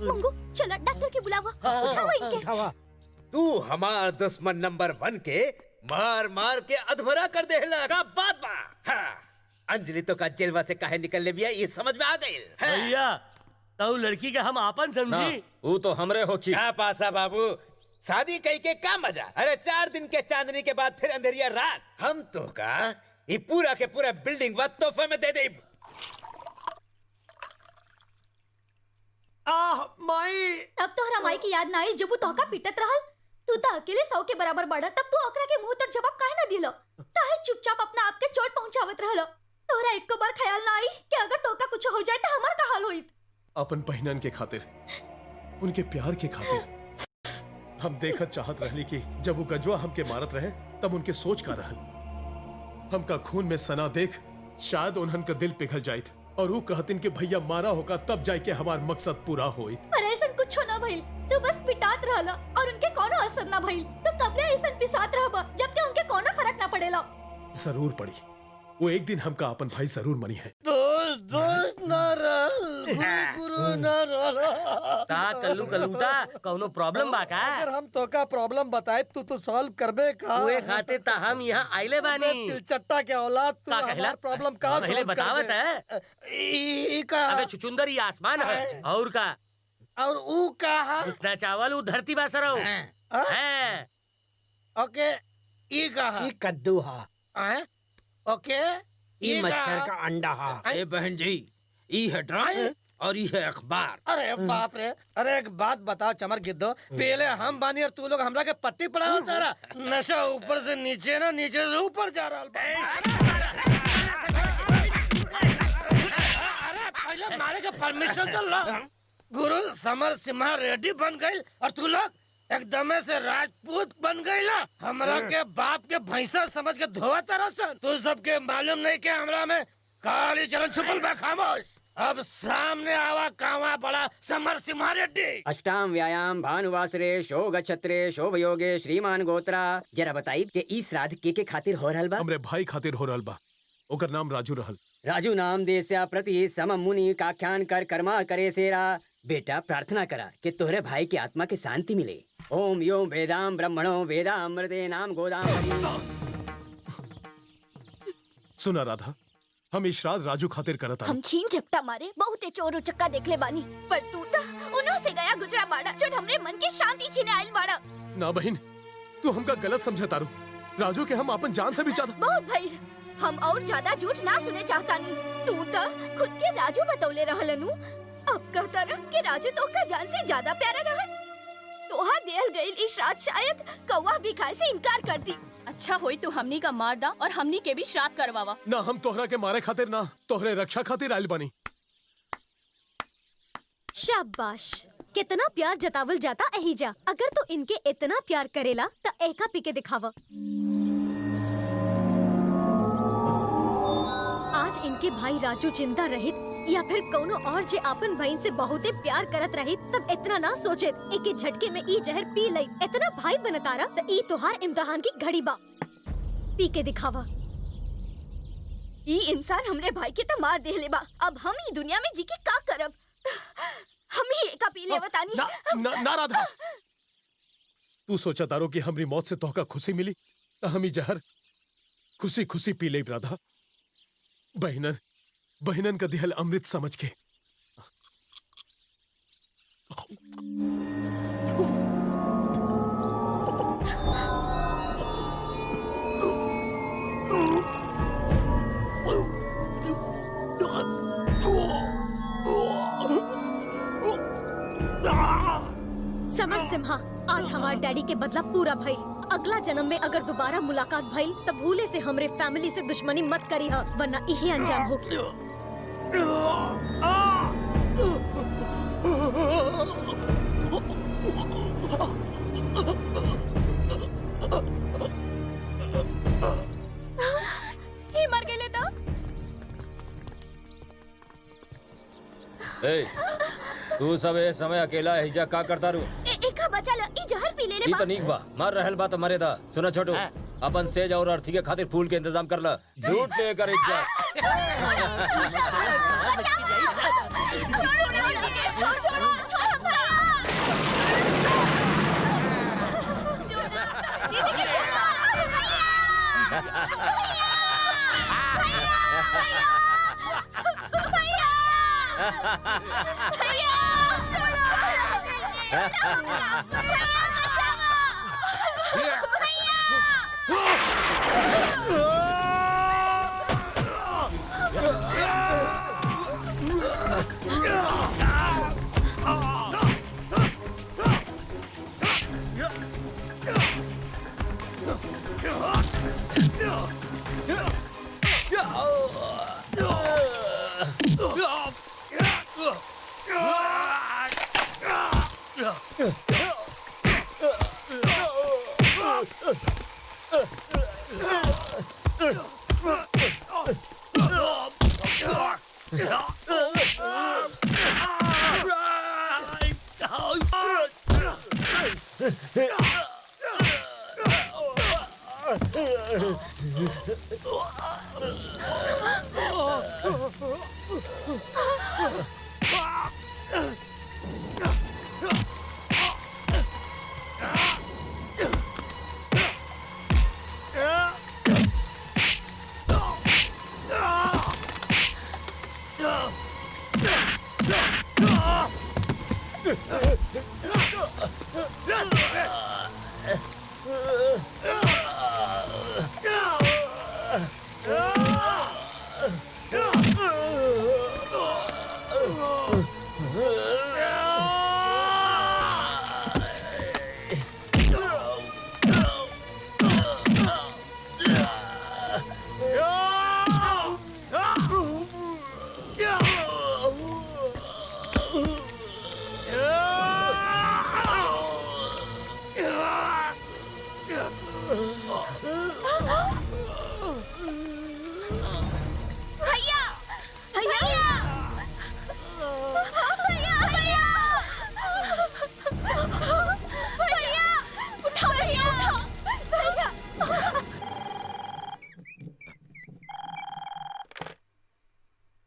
मंगू, चला डॉक्टर के बुलावा। उठावा इनके। तू हमार दुश्मन नंबर 1 के मार मार के अधमरा कर देहला का बात बा। हाँ, अंजलि तो का जेलवा से काहे निकलने बिया ये समझ में आ गई। भैया, तो लड़की का हम आपन समझी। वो तो हमरे होखी। क्या पासा बाबू, शादी कई के का मजा। अरे 4 दिन के चांदनी के बाद फिर अंधेरिया रात। हम तो का ये पूरा के पूरा बिल्डिंग व तोहफे में दे दे। माई। तब तोहरा माई की याद ना आई जब वो तोहका पीटत रहल। तू तो अकेले 100 के बराबर बढ़ा, तब तू ओकरा के मुंह तर जवाब काहे ना दिलो? काहे चुपचाप अपना आप के चोट पहुंचावत रहलो? तोहरा एको बार ख्याल ना आई कि अगर तोहका कुछ हो जाए तो हमार का हाल होई? अपन बहनन के खातिर, उनके प्यार के खातिर हम देखत चाहत रहली कि जब वो गजवा हमके मारत रहे तब उनके सोच का रहल। हमका खून में सना देख शायद उन्हन का दिल पिघल जाइत और वो कहतिन कि भैया मारा होगा तब जाके हमार मकसद पूरा होइत। पर ऐसन कुछ ना भइल। तू बस पिटात रहला और उनके कोनो असर ना भइल। तो कबले ऐसन पिसात रहबा जबकि उनके कोनो फर्क ना पड़ेला। जरूर पड़ी। वो एक दिन हमका अपन भाई जरूर मनी है। दोस्त ना रहल, गुरु ना रहल। ता कल्लू कलूटा कौनो प्रॉब्लम बा का? अगर हम तो का प्रॉब्लम बताए तो सॉल्व करबे का? उहे खातिर ता हम यहाँ आइले बानी। तिलचट्टा के औलाद, तू का कहला? हमार प्रॉब्लम का पहले सॉल्व बतावत है? ई का? अबे छुचुंदर ये आसमान है और का? और ऊ का है? उसना चावल ऊ धरती बा सरौ। हैं? ओके, ई का है? ई कद्दू हा। हैं? ओके, ई मच्छर का अंडा हा। ए बहन जी, ई है ड्रामा और ये है अखबार। अरे बाप रे। अरे एक बात बताओ चमर गिद्दो, पहले हम बानी और तू लोग हमरा के पट्टी पड़ाओ तारा। नशा ऊपर से नीचे ना, नीचे से ऊपर जा रहा पहले मारे के परमिशन तो लो। गुरु समर सिम्हा रेड्डी बन गई और तू लोग एकदम से राजपूत बन गई ना। हमरा के बाप के भैंसा समझ के धोआ तरसन। तू सबके मालूम नहीं के हमरा में काली चलन छुपल बा। खामोश। अब सामने आवा कावा बड़ा समर सिम्हा रेड्डी। अष्टाम व्यायाम भानुवासरे शो गच्छत्रे शोभ योगे श्रीमान गोत्रा। जरा बताई कि ई श्राद्ध के खातिर हो रहल बा? हमरे भाई खातिर हो रहल बा। ओकर नाम राजू रहल। राजू नाम देस्या प्रति सम मुनि काख्यान कर कर्मा करे सेरा। बेटा प्रार्थना करा कि तोहरे भाई की आत्मा के शांति मिले। ओम योम वेदाम ब्रह्मणो वेदामृते नाम गोदाम। सुना राधा, हम ई श्राद्ध राजू खातिर करत हम छीन झपटा मारे बहुते चोर उचक्का देखले बानी, पर तू तो उन्हों से गया गुजरा बाड़ा जो हमरे मन की शांति छीने आइल बाड़ा। ना बहन, तू हमका गलत समझा तारू। राजू के हम अपन जान से भी ज्यादा। बहुत भाई, हम और ज्यादा झूठ ना सुने चाहता नहीं। तू तो खुद के राजू बतौले रहलनु। अब कहता रह कि राजू तो का जान से ज्यादा प्यारा रहा। तोहार देल गईल ई श्राद्ध शायद कौवा भी खाए से इनकार कर दी। अच्छा होई तो हमनी का मार दा और हमनी के भी श्राद्ध करवावा। ना हम तोहरा के मारे खातिर ना, तोहरे रक्षा खातिर आइल बानी। शाबाश, कितना प्यार जतावल जाता एही जा। अगर तो इनके इतना प्यार करेला तो एका पी के दिखावा। आज इनके भाई राजू जिंदा रहित या फिर कोनो और जे आपन बहन से बहुते प्यार करत रहित तब इतना ना सोचे एक झटके में ई जहर पी लई। इतना भाई बनतारा तो ई तोहार इम्तिहान की घड़ी बा। पी के दिखावा। ई इंसान हमरे भाई के तो मार देले बा। अब हम ई दुनिया में जी के का करब? हम ही एका पी ले बतानी। ना राधा, तू सोचा तारो कि हमरी मौत से तोहका खुशी मिली तो हम ही जहर खुशी खुशी पी ले। राधा, बहनन का दिहल अमृत समझ के। सिम्हा, आज हमार डैडी के बदला पूरा भइल। अगला जन्म में अगर दोबारा मुलाकात भइल तब भूले से हमरे फैमिली से दुश्मनी मत करी हा, वरना इहे अंजाम होगी। ही मर गए तो ए, तू सब ए समय अकेला हिजा का करता रू? एका बचा लो, ई जहर पी ले ई त नीक बा, मर रहल बा त मरे दा। सुना छोटू, अपन सेज और अर्थी के खातिर फूल के इंतजाम कर ला। झूठ ले कर इज्जत।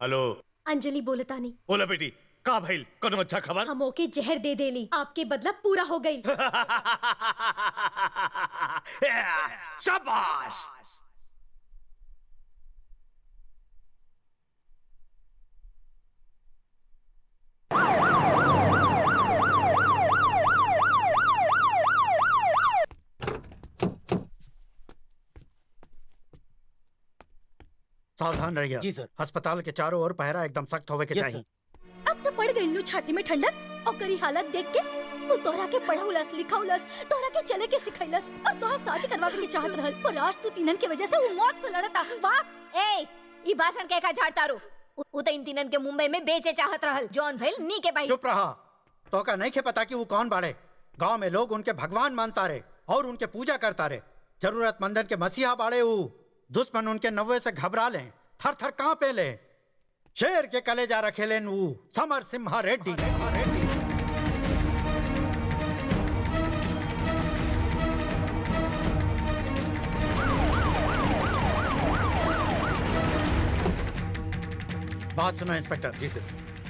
हेलो, अंजलि बोलतानी। बोला बेटी, का भइल? कोनो अच्छा खबर? हम ओके जहर दे देली, आपके बदला पूरा हो गई। शाबाश। सावधान रहिए। जी सर। अस्पताल के चारों ओर पहरा एकदम सख्त होवे के यस, चाहिए। अब तो पड़ गई छाती में ठंडक और करी हालत देख के वो तोहरा के पढ़ौलस लिखौलस, तोहरा के चले के सिखैलस और तोहरा शादी करवावे के चाहत रहल, पर आज तू तीनन के वजह से वो मौत से लड़ता। वाह ए ई भाषण के का झाड़तारू? उ त इन तीनन के मुंबई में बेचे चाहत रहल, जॉन भइल नी के भाई। चुप रहा। तो का नहीं के पता कि वो कौन बाड़े? गांव में लोग उनके भगवान मानता रहे और उनके पूजा करता रहे। जरूरतमंदन के मसीहा बाड़े वो। दुश्मन उनके नव्वे से घबरा ले, थर थर कांपे ले। शेर के कलेजा रखे लेन वो समर सिम्हा रेड्डी। बात सुनो इंस्पेक्टर। जी सर।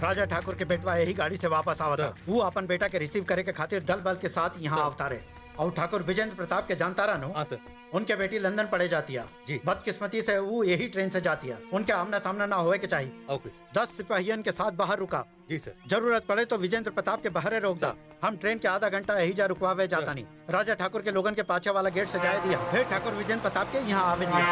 राजा ठाकुर के बेटवा यही गाड़ी से वापस आवा था। वो अपन बेटा के रिसीव करे के खातिर दल बल के साथ यहाँ अवतारे। और ठाकुर विजेंद्र प्रताप के जानता रहा नो? हाँ सर। उनके बेटी लंदन पढ़े जाती है जी। बदकिस्मती से वो यही ट्रेन से जाती है। उनके आमना सामना ना होए के चाहिए। ओके सर। 10 सिपाहियन के साथ बाहर रुका। जी सर। जरूरत पड़े तो विजेंद्र प्रताप के बाहर रोक दा। हम ट्रेन के आधा घंटा यही जा रुकवावे जाता नहीं। राजा ठाकुर के लोगन के पाछे वाला गेट से जाए दिया, फिर ठाकुर विजेंद्र प्रताप के यहाँ आवे दिया।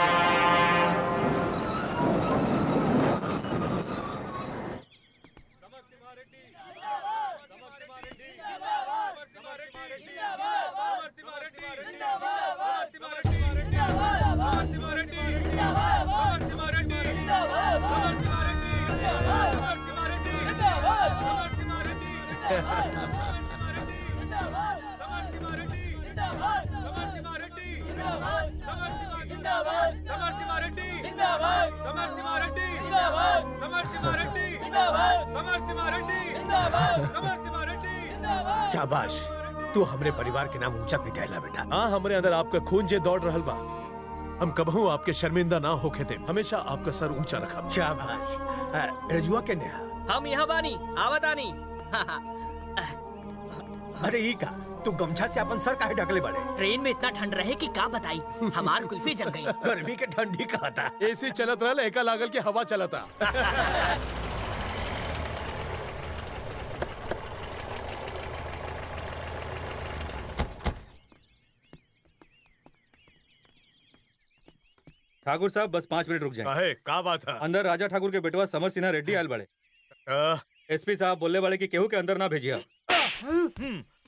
शाबाश, तू हमरे परिवार के नाम ऊंचा पिटाइला बेटा। हाँ, हमरे अंदर आपका खून जे दौड़ रहल बा। हम कबहू आपके शर्मिंदा ना होके दे, हमेशा आपका सर ऊंचा रखा। शाबाश। रजुआ के नेहा हम यहाँ बानी आवतानी। अरे ई का तू गमछा से अपन सर काहे ढकले बड़े? ट्रेन में इतना ठंड रहे कि का बताई, हमार कुल्फी जम गई। गर्मी के ठंडी का था। एसी चलत रहल, एका लागल के हवा चलता। ठाकुर साहब बस 5 मिनट रुक जाएं। काहे का बात है? अंदर राजा ठाकुर के बेटवा समर सिन्हा रेड्डी आयल बड़े। एसपी साहब बोलने वाले कि केहू के अंदर ना भेजिया।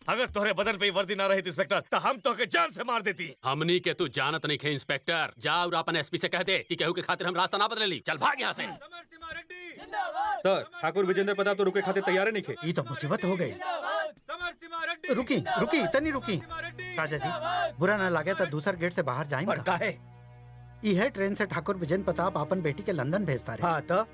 अगर तोहरे बदन पे वर्दी ना रही इंस्पेक्टर तो हम तो के जान से मार देती। हमनी के तू जानत नहीं खे इंस्पेक्टर। जा और अपन एसपी से कह दे कि केहू के खातिर हम रास्ता ना बदले ली। चल भाग यहाँ से। सर ठाकुर विजेंद्र प्रताप तो रुके खातिर तैयार नहीं खे। ये तो मुसीबत हो गई। रुकी रुकी इतनी रुकी। राजा जी बुरा ना लगे तो दूसरा गेट से बाहर जाएंगे। यह ट्रेन से ठाकुर विजेंद्र प्रताप अपन बेटी के लंदन भेजता रहे। हाँ तो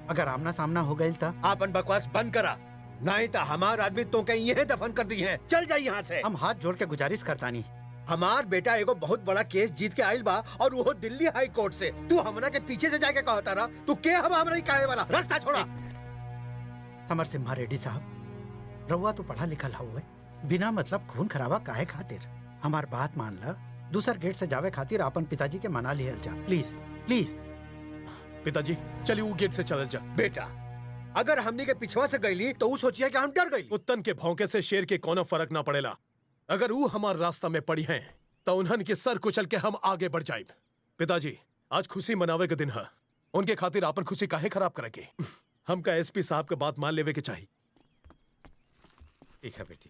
अगर आमना सामना हो गई तो अपन बकवास बंद करा, नहीं तो हमार आदमी तो कहीं यह दफन कर दी है। चल जाइए यहाँ से। हम हाथ जोड़ के गुजारिश करता नहीं। हमार बेटा एगो बहुत बड़ा केस जीत के आयल बा और वो दिल्ली हाई कोर्ट से। तू हमरा के पीछे से जाके कहता रहा तू के हमरा ही काहे वाला रास्ता छोड़ा। समर सिम्हा रेड्डी साहब रउआ तो पढ़ा लिखा हुए, बिना मतलब खून खराबा काहे खातिर। हमार बात मान ला, दूसर गेट से जावे खातिर अपन पिताजी के मना लिहल जा। Please please. पिताजी चलिए वो गेट से चल जा। बेटा अगर हमनी के पिछवा से गईली तो वो सोचिए कि हम डर गई। कुत्तन के भौंके से शेर के कोनो फर्क ना पड़ेला। अगर वो हमारे रास्ता में पड़ी हैं तो उन्हन के सर कुचल के हम आगे बढ़ जाए। पिताजी आज खुशी मनावे के दिन है, उनके खातिर अपन खुशी काहे खराब करेंगे। हमका एसपी साहब के बात मान लेवे के चाहिए। ठीक है बेटी।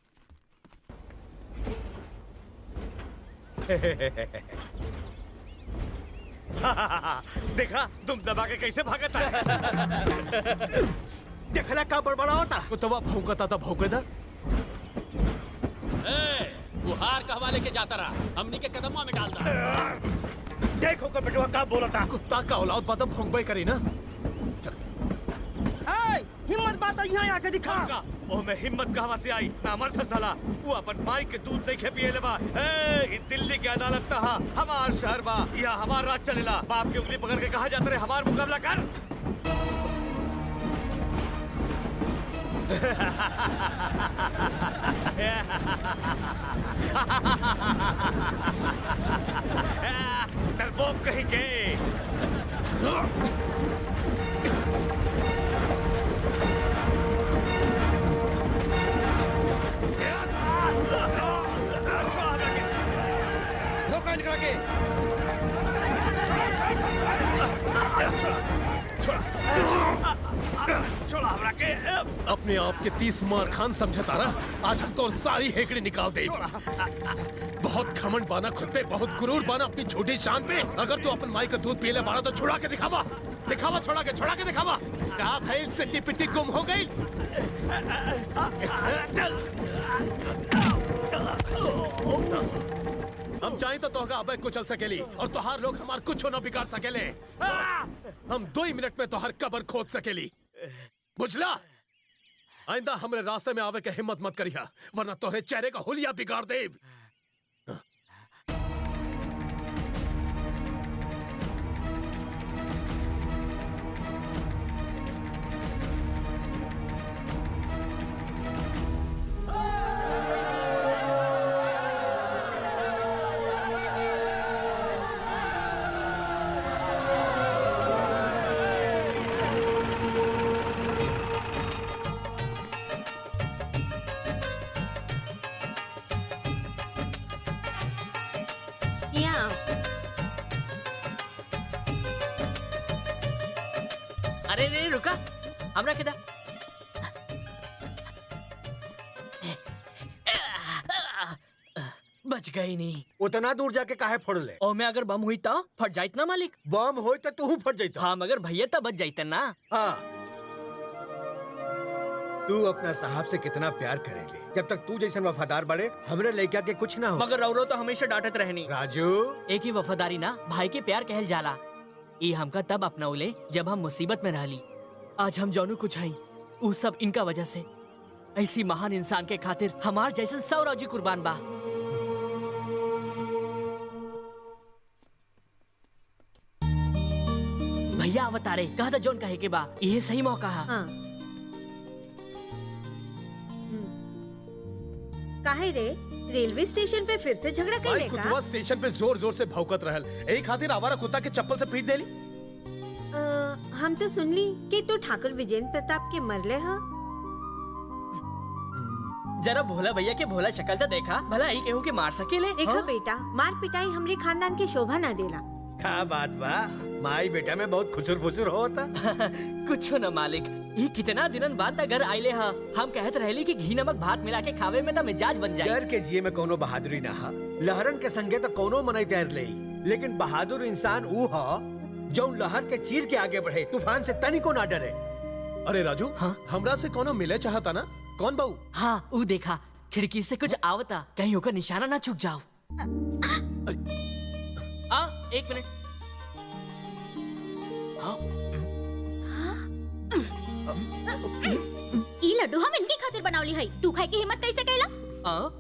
देखा तुम दबा के कैसे भागत है। देखला का बड़बड़ा होता। कुत्ता भौंकता था भौंकेदा। तू हार कहवा लेके जाता रहा, हमनी के कदमवा में डाल दा। देखो का बेटवा का बोलता। कुत्ता का औलाद बात भौंकबे करी ना। हिम्मत बात यहाँ आके दिखा। ओ मैं हिम्मत कहवा से आई ना मर्द साला। वो अपन माई के दूध नहीं खे पिए ले बा। ए दिल्ली की अदालत ता हमार शहर बा, यहाँ हमार राज चलेला। बाप की उंगली पकड़ के कहा जाता रहे हमार मुकाबला कर। डरपोक कहीं के। छोड़ा हमरा के। अपने आप के 30 मार खान समझे तारा, आज हम तो सारी हेकड़ी निकाल दे। बहुत घमंड बाना खुद पे, बहुत गुरूर बाना अपनी छोटी शान पे। अगर तू अपन माई का दूध पीले बारा तो छुड़ा के दिखावा। दिखावा छोड़ा के दिखावा। क्या भाई सिट्टी पिट्टी गुम हो गई। हम चाहें तो तोहका अबे कुचल सकेली और तोहार लोग हमार कुछ न बिगाड़ सकेले। हम 2 मिनट में तोहार कब्र खोद सकेली, बुझला। आइंदा हमरे रास्ते में आवे के हिम्मत मत करिया, वरना तोहरे चेहरे का हुलिया बिगाड़ दे। अरे रे रुका, हमरा के दा। बच गई नहीं। उतना दूर जाके काहे फोड़ ले। और मैं अगर बम हुई तो फट जाइत ना मालिक। बम होई तो तू फट जाइत। हाँ मगर भैया तो बच जाइत ना। हाँ तू अपना साहब से कितना प्यार करेगी? जब तक तू जैसन वफादार बड़े हमरे लड़का के कुछ ना हो। मगर रौरो तो हमेशा डांटत रहनी। राजू, एक ही वफादारी ना भाई के प्यार कहल जाला। ई हमका तब अपनाउले जब हम मुसीबत में रहली। आज हम जौनू कुछ हई ऊ सब इनका वजह से। ऐसी महान इंसान के खातिर हमार जैसन 100 रौजी कुर्बान बा। भैया अवतारे कहा था जोन कहे के बा ये सही मौका है। हाँ। काहे रे रेलवे स्टेशन पे फिर से झगड़ा भाई कैले कुतवा का? स्टेशन पे जोर जोर से भौंकत रहल। यही खातिर आवारा कुत्ता के चप्पल से पीट देली। हम तो सुनली कि तू ठाकुर विजेंद्र प्रताप के मरले हा। जरा भोला भैया के भोला शक्ल तो देखा, भला ही केहू के मार सकेले। देखो बेटा, मार पिटाई हमरे खानदान के शोभा ना देला। क्या बात बा, माई बेटा में बहुत खुचुर फुचुर होता। कुछ न मालिक, ये कितना दिनन बाद घर आइले हा। हम कहत रहली कि घी नमक भात मिला के खावे में तो मिजाज बन जाए। डर के जिए में कोनो बहादुरी ना हा। लहरन के संगे तो कोनो मनई तैर ले, लेकिन बहादुर इंसान ऊ हा जो लहर के चीर के आगे बढ़े, तूफान से तनिको ना डरे। अरे राजू, हाँ? हमरा से कोनो मिले चाहता ना? कौन बाऊ? हाँ, ऊ देखा खिड़की से कुछ आवता, कहीं होकर निशाना ना चूक जाओ। एक मिनट। ई लड्डू हम इनकी खातिर बनावली है। तू खाए की हिम्मत कैसे कैला?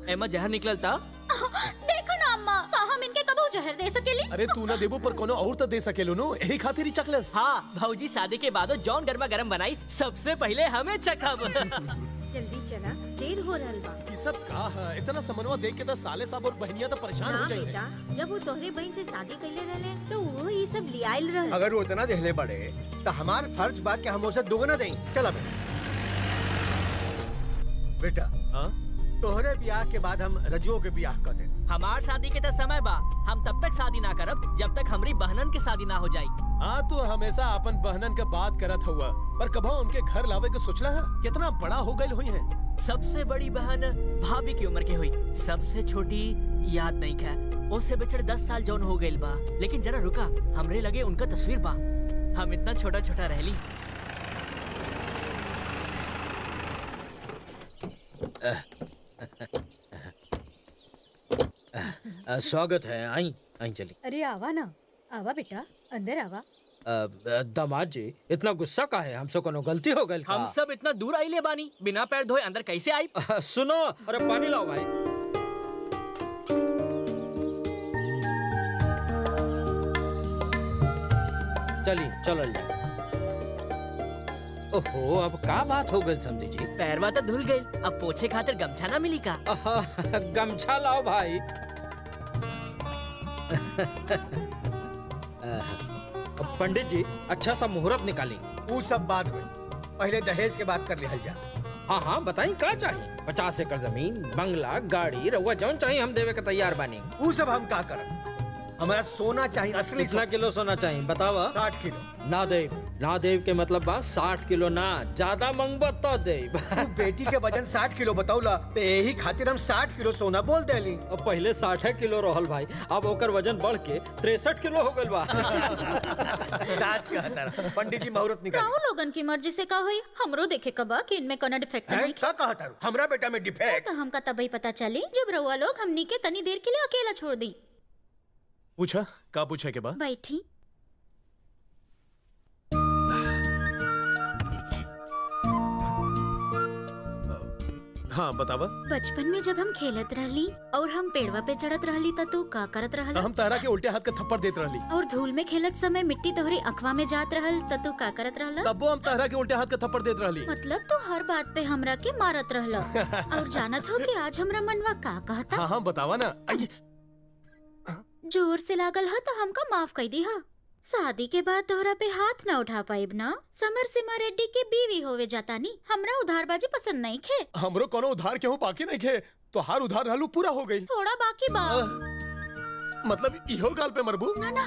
एमा जहर निकलता। देखो ना अम्मा, का हम इनके कबू जहर दे सकेली? अरे तू ना देबू पर कोनो और तो दे सकेलो नो, यही खातिर ही चकलस। हाँ, भौजी शादी के बाद जौन गरमा गरम बनाई सबसे पहले हमें चखब। जल्दी चला, देर हो रहल बा। ये सब का है? इतना समनवा देख के तो साले साहब और बहनिया तो परेशान हो हाँ जाएंगे। बेटा, जब वो तोहरे बहन से शादी कैले रहले तो वो ये सब लियाइल रहल। अगर वो इतना देहले बड़े तो हमार फर्ज बा कि हम उसे दोगुना दें। चला बेटा, हाँ? तोहरे ब्याह के बाद हम रजुओ के ब्याह कर दें। हमार शादी के तो समय बा, हम तब तक शादी ना करब जब तक हमारी बहनन के शादी ना हो जाई। हाँ, तू हमेशा अपन बहनन के बात करत हुआ, पर कभी उनके घर लावे के सोचला है? कितना बड़ा हो गई हुई है। सबसे बड़ी बहन भाभी की उम्र के हुई, सबसे छोटी याद नहीं है, उससे बचड़ 10 साल जौन हो गई बा। लेकिन जरा रुका, हमरे लगे उनका तस्वीर बा, हम इतना छोटा छोटा रहली। स्वागत है। आई आई चली। अरे आवा ना, आवा बेटा, अंदर आवा। दामाद जी, इतना गुस्सा का है? हमसे कोनो गलती हो गई? हम सब इतना दूर आइले बानी, बिना पैर धोए अंदर कैसे आई? सुनो, अरे पानी लाओ भाई। चलिए चल जाए। ओहो, अब का बात हो गई समझी जी? पैरवा तो धुल गई, अब पोछे खातिर गमछा ना मिली का? गमछा लाओ भाई। पंडित जी, अच्छा सा मुहूर्त निकाली। वो सब बात हुई, पहले दहेज के बात कर लिहल जा। हाँ हाँ, बताई क्या चाहिए? 50 एकड़ जमीन, बंगला, गाड़ी, रउआ जौन चाहिए हम देवे के तैयार बानी। वो सब हम का करब? हमारा सोना चाहिए, असली। कितना किलो सोना चाहिए बतावा? 60 किलो। ना देव, ना देव के मतलब बा 60 किलो ना, ज्यादा मंगबा तो देव। बेटी के वजन 60 किलो बताऊला, तो यही खातिर हम 60 किलो सोना बोल देली। अब पहले 60 किलो रहल भाई, अब ओकर वजन बढ़ के 63 किलो हो गइल बा। सच कहता रहा। पंडित जी मुहूर्त निकाली। काऊ लोगन की मर्जी से का होई? हमरो देखे कबा कि इनमें कोनो डिफेक्ट नहीं। क्या कहता रहा? हमरा बेटा में डिफेक्ट? तो हमका तभी पता चली जब रउआ लोग हमनी के तनी देर के लिए अकेला छोड़ दी। पूछा का पूछे के बाद? बैठी। हाँ बतावा। बचपन में जब हम खेलत रहली और हम पेड़वा पे चढ़त रहली त तू का करत रहल? हम तारा के उल्टे हाथ के थप्पड़ देत रहली। और धूल में खेलत समय मिट्टी तोहरी अखवा में जात रहल त तू का करत रहल? तब्बो हम तारा के उल्टे हाथ के थप्पड़ देत रहली। मतलब तू हर बात पे हमरा के मारत रहल। और जानत हो कि आज हमरा मनवा का कहता? हाँ हाँ बतावा ना। जोर से लागल ह तो हमका माफ कर दी हा। शादी के बाद तोहरा पे हाथ न उठा पाइब ना। समर सिमा रेड्डी के बीवी होवे जाता नी, हमरा उधारबाजी पसंद नहीं खे। हमरो कोनो उधार केहू बाकी नहीं खे, तो हर उधार रहलू पूरा हो गई। थोड़ा बाकी बा। मतलब इहो गाल पे मरबू? ना ना,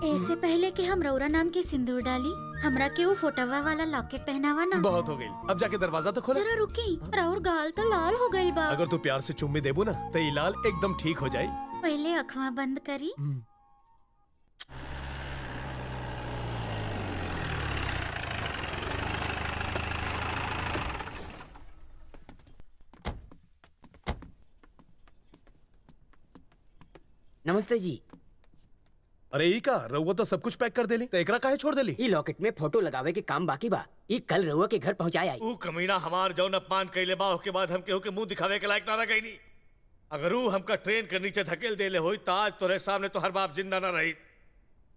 ऐसे पहले कि हम रौरा नाम के सिंदूर डाली, हमरा के वो फोटोवा वाला लॉकेट पहनावा ना। बहुत हो गई, अब जाके दरवाजा तो खोला। जरा रुकी, राउर गाल तो लाल हो गई बा। अगर तू प्यार से चुम्मी देबू ना तो ये लाल एकदम ठीक हो जाए। पहले अखवा बंद करी। नमस्ते जी। अरे ई का रउआ तो सब कुछ पैक कर देली, तो एकरा काहे छोड़ देली? ई लॉकेट में फोटो लगावे के काम बाकी बा। ई कल रउआ के घर पहुंचाए आई। ऊ कमीना हमार जौन अपमान कइले बा ओके बाद हम केहू के मुंह दिखावे के लायक ना रह गईनी। अगर ऊ हमका ट्रेन के नीचे धकेल देले होई त आज तोरे सामने तो हर बाप जिंदा ना रही।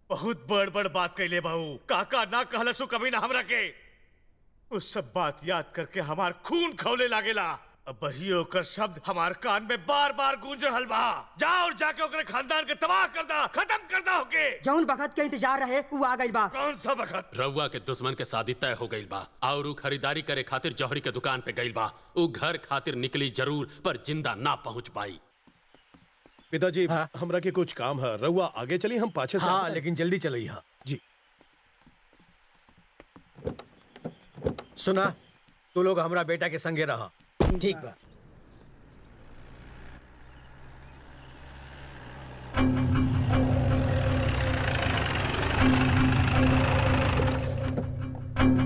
बहुत बड़ बड़ बात कइले बा ऊ। काका ना कहलस ऊ कमीना हमरा के। उस सब बात याद करके हमार खून खौले लागेला। अब वही ओकर शब्द हमार कान में बार बार गूंज रहल बा। जा और जाके ओकरे खानदान के तबाह कर दा, खत्म कर दा होके। जौन बखत के इंतजार रहे वो आ गइल बा। कौन सा बखत? रउआ के दुश्मन के शादी तय हो गइल बा और ऊ खरीदारी करे खातिर जौहरी के दुकान पे गइल बा। ऊ घर खातिर निकली जरूर पर जिंदा ना पहुंच पाई। पिताजी हमरा के कुछ काम है, रउआ आगे चली, हम पाछे से। हाँ लेकिन जल्दी चलो। हाँ जी। सुना, तू लोग हमरा बेटा के संगे रहा। ठीक बा।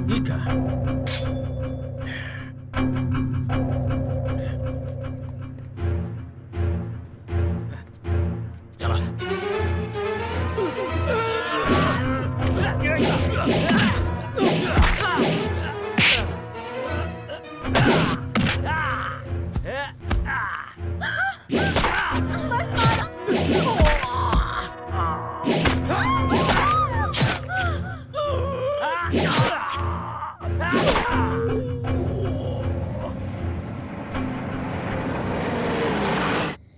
ठीक है।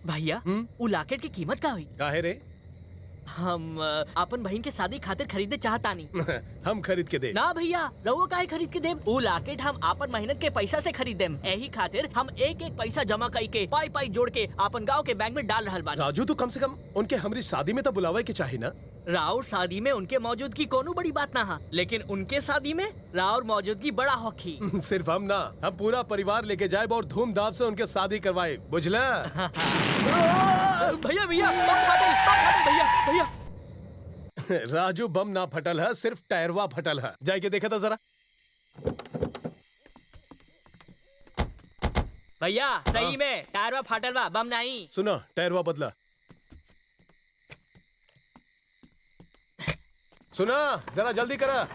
भैया वो लॉकेट की कीमत का हुई? काहे रे? हम अपन बहन के शादी खातिर खरीदे चाहतानी। हम खरीद के दे। ना भैया, रउआ काहे खरीद के देम? वो लॉकेट हम अपन मेहनत के पैसा से खरीदेम। यही खातिर हम एक एक पैसा जमा कई के पाई पाई जोड़ के अपन गांव के बैंक में डाल रहल बानी। राजू तू कम से कम उनके हमरी शादी में तो बुलावे के चाही ना। राउर शादी में उनके मौजूदगी कोनो बड़ी बात ना हा, लेकिन उनके शादी में राउर मौजूदगी बड़ा होखी। सिर्फ हम ना, हम पूरा परिवार लेके जाए और धूमधाम से उनके शादी करवाए, बुझला? भैया भैया बम फाटल भैया भैया। राजू बम ना फटल है, सिर्फ टायरवा फटल है। जाके देखा था जरा। भैया सही में टायरवा फाटल बा, बम नहीं। सुनो, टायरवा बदला। सुना, जरा जल्दी करा।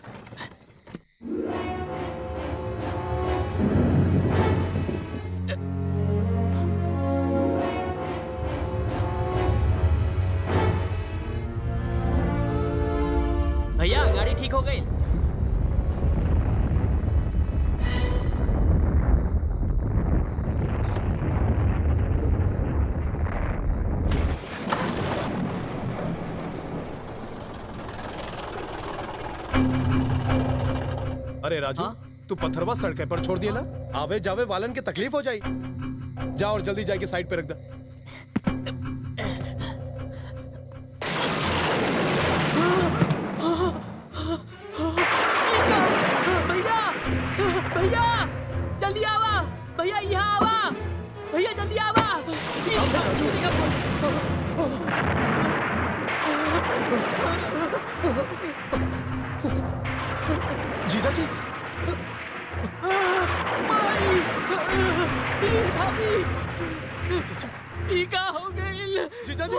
भैया गाड़ी ठीक हो गई। अरे राजू, तू पत्थरवा सड़क पर छोड़ दिया ना, आवे जावे वालन के तकलीफ हो जाई। जा और जल्दी जाके साइड पे रख दे। भैया भैया जल्दी आवा, भैया यहाँ आवा, भैया जल्दी आवा। जीजा जी, भाभी ई का हो गइल? जीजा जी।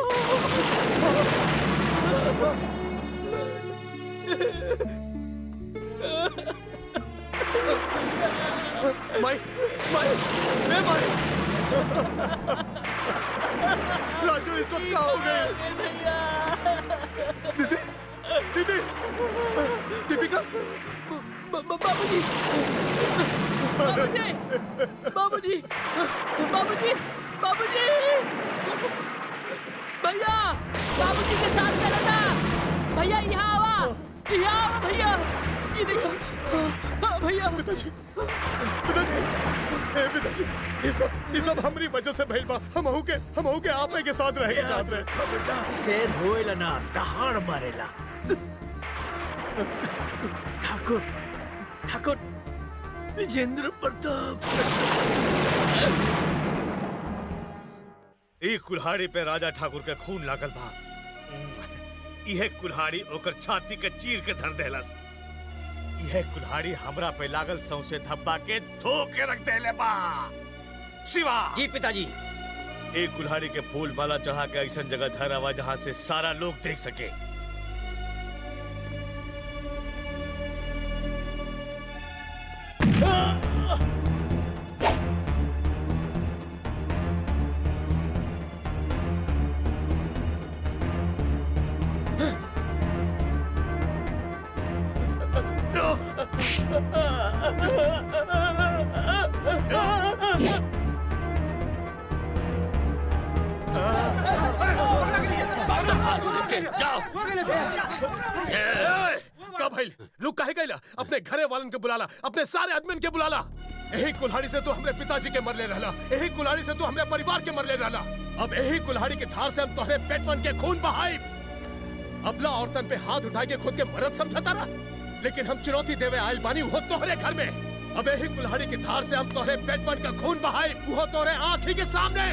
माई माई मैं माई। राजू ये सब क्या हो गए? दीदी दीदी दीपिका बाबूजी बाबूजी बाबूजी बाबूजी बाबूजी भैया बाबूजी के साथ चला था। भैया यहाँ आवा भैया। ये देखो भैया। पिताजी पिताजी पिताजी ये सब हमारी वजह से भइल बा। हम हो के आपे के साथ रहे चाहत रहे। बेटा शेर रोएला ना, दहाड़ मारेला। ठाकुर ठाकुर विजेंद्र प्रताप। ई कुल्हाड़ी पे राजा ठाकुर के खून लागल बा। यह कुल्हाड़ी ओकर छाती के चीर के धर देलस। यह कुल्हाड़ी हमरा पे लागल सौंसे धब्बा के धो के रख देले बा। शिवा। जी पिताजी। एक कुल्हाड़ी के फूल माला चढ़ा के ऐसा जगह धरावा जहाँ से सारा लोग देख सके। जाओ। का भाई रुक काहे गइला? अपने घरे वालन के बुलाला, अपने सारे आदमिन के बुलाला। यही कुल्हाड़ी से तू हमरे पिताजी के मरले रहला, यही कुल्हाड़ी से तू हमरे परिवार के मरले रहला। अब यही कुल्हाड़ी के धार से हम तोहरे पेटवन के खून बहाई। अबला औरतन पे हाथ उठा के खुद के मरद समझता रहा, लेकिन हम चुनौती देवे आयल बानी वो तोहरे घर में। अब यही कुल्हाड़ी की धार से हम तोहरे पेटवन का खून बहाई, वो तोहरे आंखी के सामने।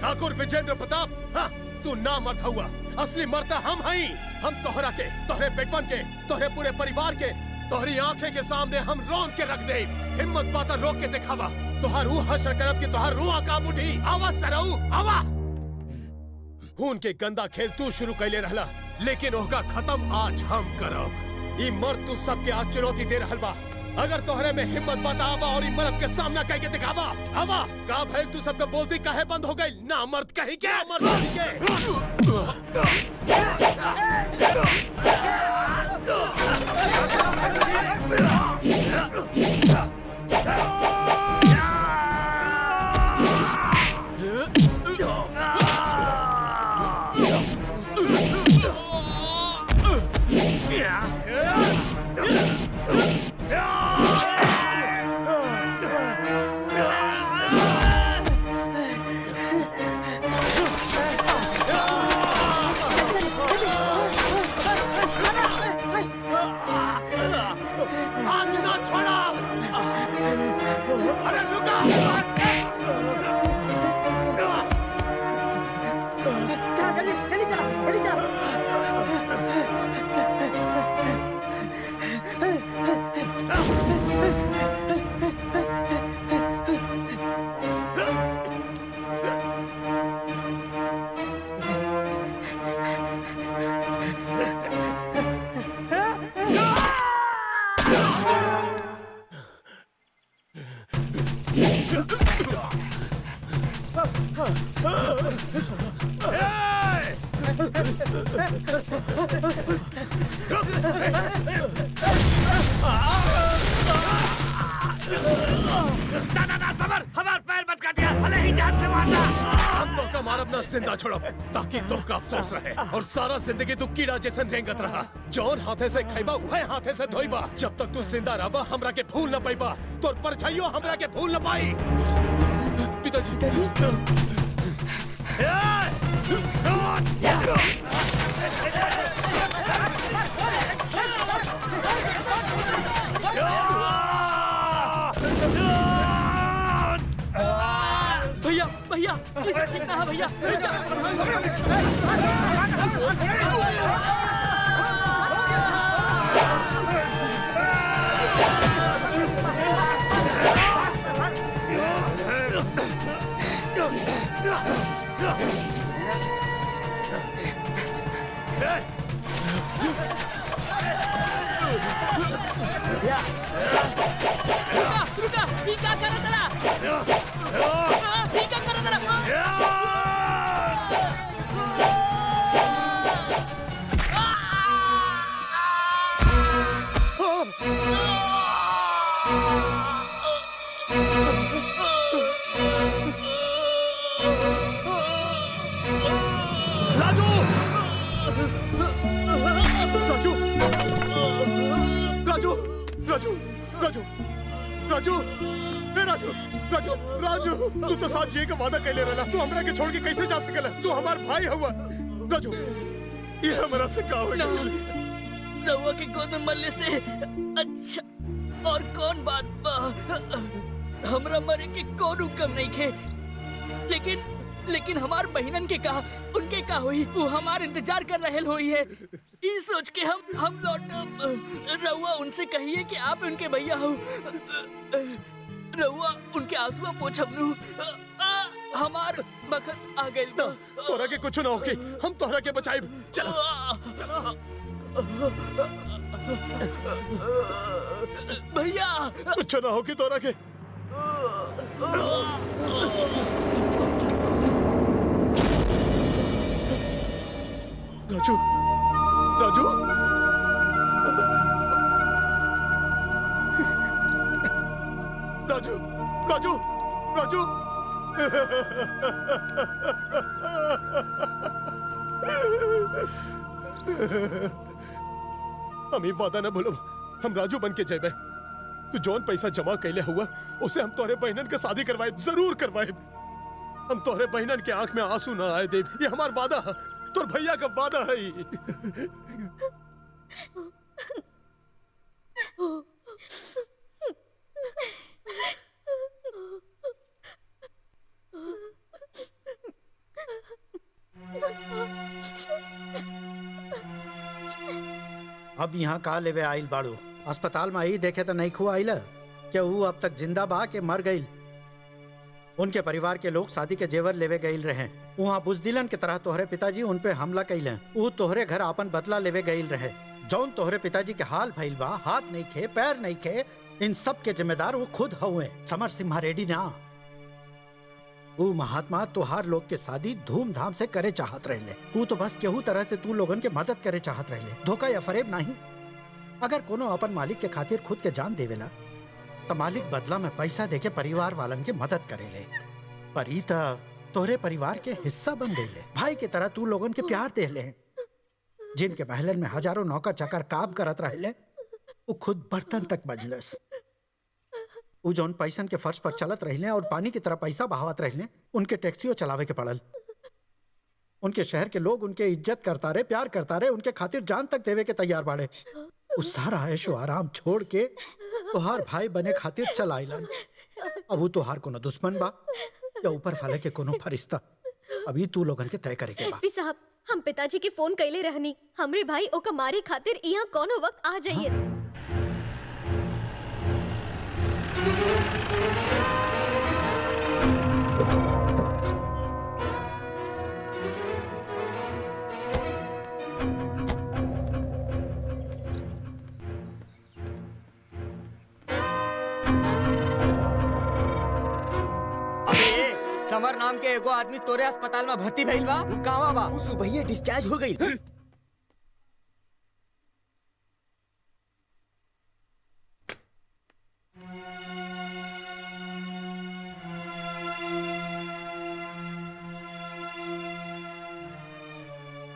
ठाकुर विजेंद्र प्रताप, हाँ, तू ना मरता हुआ, असली मरता हम हई। हम तोहरा के, तोहरे पेटवन के, तोहरे पूरे परिवार के, तोहरी आंखें के सामने हम रौंद के रख दे। हिम्मत पाता रोक के दिखावा, तोहर रूह हश्र करब की तोहर रूह कांप उठी। आवा सरऊ, आवा। खून के गंदा खेल तू शुरू कैले रहला, लेकिन ओहका खत्म आज हम करब। ई मर्द तू सबके आज चुनौती दे रहल बा। अगर तोहरे में हिम्मत बात आवा और ई मर्द के सामना कह के दिखावा। आवा। का भैल तू सबके बोलती काहे बंद हो गई? ना मर्द कहीं के, मर्द कहीं के। जिंदा छोड़ो ताकि तो का अफसोस रहे और सारा जिंदगी तू कीड़ा जैसन रेंगत रहा। जौन हाथे से खैबा वह हाथे से धोइबा। जब तक तू जिंदा रहबा हमरा के भूल न पाइबा, तोर परछाइयो हमरा के भूल न पाई। पिताजी भैया भैया इसे ठीक ना है भैया। रुका, ये क्या कर रहा तेरा? ये क्या कर रहा तेरा? राजू, राजू, राजू, राजू, राजू, राजू, ए राजू, राजू, राजू, तू तो साथ जिए का वादा कैले रहला। तू हमरा के छोड़ के कैसे जा सकेला? तू हमार भाई हुआ। राजू, ये हमरा से का हो गइल? रउआ के गोद में मरने से अच्छा और कौन बात बा? हमरा मरे के कौन हुक्म नहीं खे, लेकिन हमार बहनन के कहा, उनके का हुई? वो हमार इंतजार कर रहे हुई है। ई सोच के हम लौटब। रउआ उनसे कहिए कि आप उनके भैया हो। रउआ उनके आंसुआ पोछब नु। हमार बखत आ गइल बा। तोरा के कुछ ना होके, हम तोहरा के बचाइब। चलो भैया कुछ ना होके तोरा के। राजू राजू राजू राजू राजू हम ही वादा न भूलो, हम राजू बन के जेबे। तू जौन पैसा जमा कैले हुआ उसे हम तोहरे बहनन के शादी करवाए, जरूर करवाए। हम तोहरे बहनन के आंख में आंसू ना आए देव, ये हमार वादा है, तोर भैया का वादा है। अब यहाँ का लेवे आइल बाड़ू? अस्पताल में आई देखे तो नहीं खुआ आइल क्या? वो अब तक जिंदा बा के मर गईल? उनके परिवार के लोग शादी के जेवर लेवे गईल रहे। वहाँ बुजदिलन के तरह तोहरे पिताजी उन पे हमला कैले। वो तोहरे घर अपन बदला लेवे गईल रहे। जौन तोहरे पिताजी के हाल भइल बा, हाथ नहीं खे, पैर नहीं खे, इन सब के जिम्मेदार वो खुद हुए, समर सिम्हा रेड्डी ना। वो महात्मा तोहार लोग के शादी धूमधाम से करे चाहत रहले। वो तो बस केहू तरह से तू लोगन के मदद करे चाहत रहले, धोखा या फरेब नहीं। अगर कोनो अपन मालिक के खातिर खुद के जान देवेला तो मालिक बदला में पैसा देके परिवार वालन के मदद करेले। पर ई त तोहरे परिवार के हिस्सा बन गईले, भाई के तरह तू लोगन के प्यार देले। जिनके महलन में हजारों नौकर चाकर काम करत रहले, वो खुद बर्तन तक बजलस। वो जौन पैसन के फर्श पर चलत रहले और पानी की तरह पैसा बहावत रहले, उनके टैक्सियों चलावे के पड़ल। उनके शहर के लोग उनके इज्जत करता रहे, प्यार करता रहे, उनके खातिर जान तक देवे के तैयार बाड़े। उस सारा ऐशो आराम छोड़ के तोहार भाई बने खातिर चल आइलन। अब वो तोहार कोनो दुश्मन बा या ऊपर वाले के कोनो फरिश्ता, अभी तू लोगन के तय करे के बा। एसपी साहब, हम पिताजी के फोन कैले रहनी, हमरे भाई ओका मारे खातिर यहाँ कोनो वक्त आ जाइए। समर नाम के एगो आदमी तोरे अस्पताल में भर्ती भइल बा। उ कहवा बा? उ सुबह डिस्चार्ज हो गई।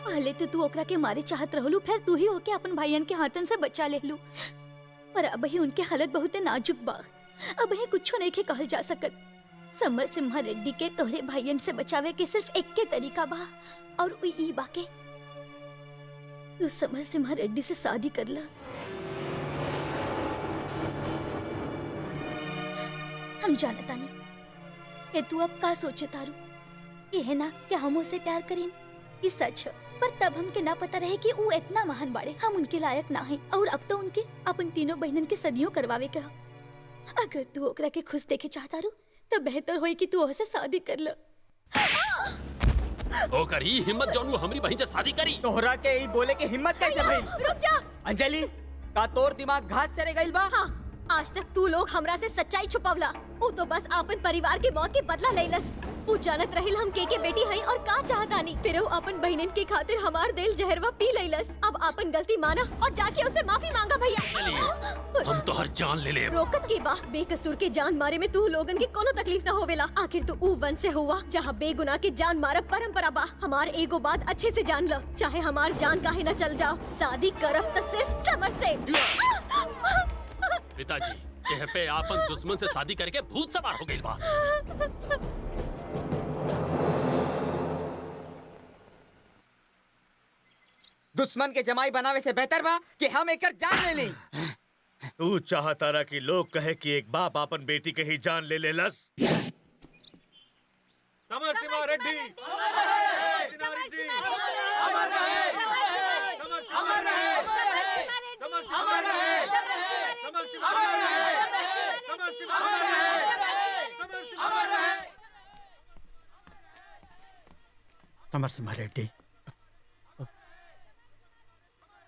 पहले तो तू ओकरा के मारे चाहत रहलू, फिर तू ही होके अपन भाईयन के हाथन से बचा लेलू। पर अब ही उनके हालत बहुत नाजुक बा, अब ही कुछ नहीं के कहल जा सकत। समर सिम्हा रेड्डी के तोहरे भाईयन से बचावे के सिर्फ एक के तरीका बा, और उ ई बा के तू समर सिम्हा रेड्डी से शादी कर ला। हम जानता नहीं कि तू अब का सोचे तारू। ये है ना कि हम उसे प्यार करें, ये सच है। पर तब हमके ना पता रहे कि वो इतना महान बाड़े, हम उनके लायक ना हैं। और अब तो उनके अपन तीनों बहनन के सदियों करवावे के। अगर तू ओकरा के खुश देखे चाहता रू तो बेहतर होई कि तू ओसे शादी कर ल। ओ करी हिम्मत जौन हमरी बहन से शादी करी। तोहरा के ई बोले के हिम्मत कैसे भइल? रुक जा अंजलि, का तोर दिमाग घास चरे गइल बा? हाँ, आज तक तू लोग हमरा से सच्चाई छुपावला। वो तो बस अपन परिवार के मौत के बदला लेलस। वो जानत रहिल हम के बेटी हई और का चाहतानी, फिर वो अपन बहनन के खातिर हमार दिल जहरवा पी लेलस। अब अपन गलती माना और जाके उसे माफी मांगा भैया। हम तो हर जान ले ले। रोकत की बा, बेकसूर के जान मारे में तू लोगन के कोनो तकलीफ ना होवेला। आखिर तू ऊ वन से हुआ जहाँ बेगुनाह के जान मारब परंपरा बा। हमार एगो बात अच्छे से जान लो, चाहे हमार जान काहे न चल जाओ, शादी करब तो सिर्फ समर से। पिताजी यह पे आपन दुश्मन से शादी करके भूत सवार हो गई बा। दुश्मन के जमाई बनावे से बेहतर बा कि हम एकर जान ले ली। तू चाहता रहा कि लोग कहे कि एक बाप अपन बेटी के ही जान ले लेलस। समर सिम्हा रेड्डी समरसिम्हा रेड्डी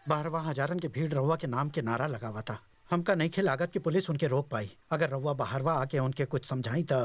12वां हजारन के भीड़ रहुआ के नाम के नारा लगावा था। हमका नहीं खे लागत कि पुलिस उनके रोक पाई। अगर रहुआ बाहरवा आके उनके कुछ समझाई तो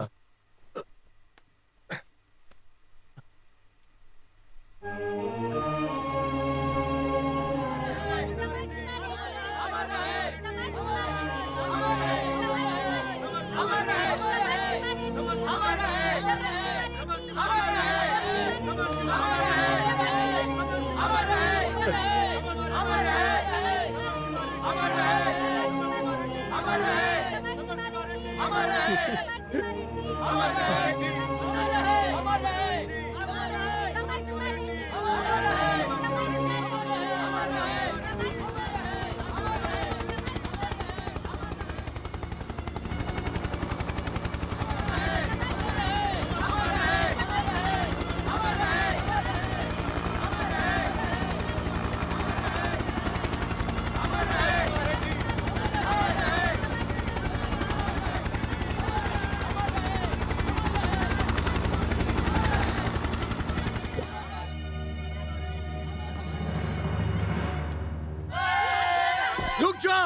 रुक जा।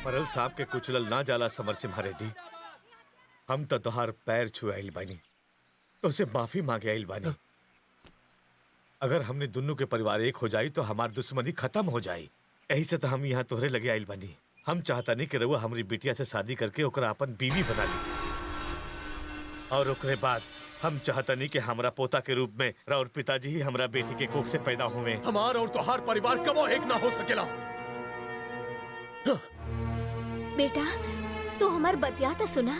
परल सांप के कुचलल ना जाला समरसिम्हा रेड्डी। हम तो तोहार पैर छुए आइल बानी, तो से माफी मांगे आइल बानी। अगर हमने दोनों के परिवार एक हो जाई तो हमार दुश्मनी खत्म हो जाई। यही से तो हम यहाँ तोहरे लगे आइल बानी। हम चाहता नहीं कि रउआ हमारी बिटिया से शादी करके ओकरा अपन बीवी बना ली, और ओकरे बाद हम चाहता नहीं कि हमारा पोता के रूप में राउर पिताजी ही हमारा बेटी के कोख से पैदा हुए। हमार और तोहार परिवार कबो एक ना हो सकेला। बेटा तू हमार बतिया तो सुना।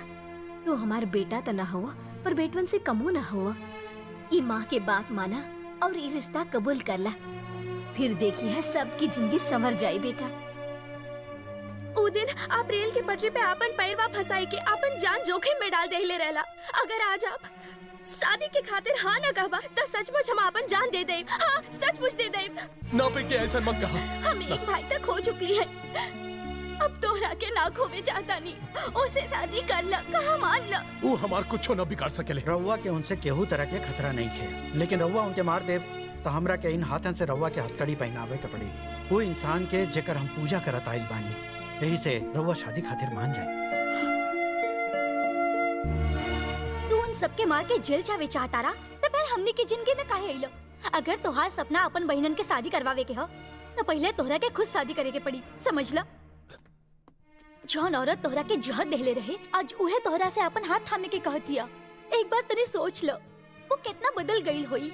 तू हमार बेटा तो ना हुआ पर बेटवन से कमो ना हुआ। ये माँ के बात माना और ये रिश्ता कबूल कर ला, फिर देखी है सबकी जिंदगी संवर जाए बेटा। उ दिन आप रेल के पटरी पे आपन पैरवा फंसाई के आपन जान जोखिम में डाल देले रहला। अगर आज आप शादी के खातिर हाँ ना कहबा तो सचमुच हम आपन जान दे देब। हाँ सचमुच दे देब। ना पे के ऐसा मत कहा। हम एक भाई तक खो चुकी है, अब तोहरा के ना खोवे चाहता नहीं। उसे शादी कर ला, कहा मान ला। वो हमार कुछ न बिगाड़ सकेले। रउआ के उनसे केहू तरह के खतरा नहीं थे, लेकिन रउआ उनके मार दे तो हमरा के इन हाथन से रउआ के हथकड़ी पहनावे के पड़ी। वो इंसान के जेकर हम पूजा करत आइल बानी, यही से रउआ शादी खातिर मान जाए। तू उन सबके मार के जेल जावे चाहता रहा तो फिर हमनी की जिंदगी में काहे आइलो? अगर तोहार सपना अपन बहनन के शादी करवावे के हो तो पहले तोहरा के खुद शादी करे के पड़ी, समझ ला। जौन औरत तोहरा के जहर देले रहे आज उहे तोहरा से अपन हाथ थामे के कहतिया। एक बार तनी सोच लो वो कितना बदल गई होई।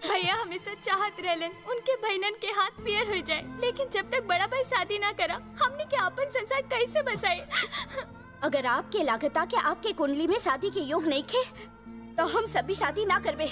भैया हमेशा चाहत रहलन उनके बहनन के हाथ पियर हो जाए, लेकिन जब तक बड़ा भाई शादी ना करा हमने के अपन संसार कैसे बसाए? अगर आपके लागता के आपके कुंडली में शादी के योग नहीं खे तो हम सभी शादी ना करबे।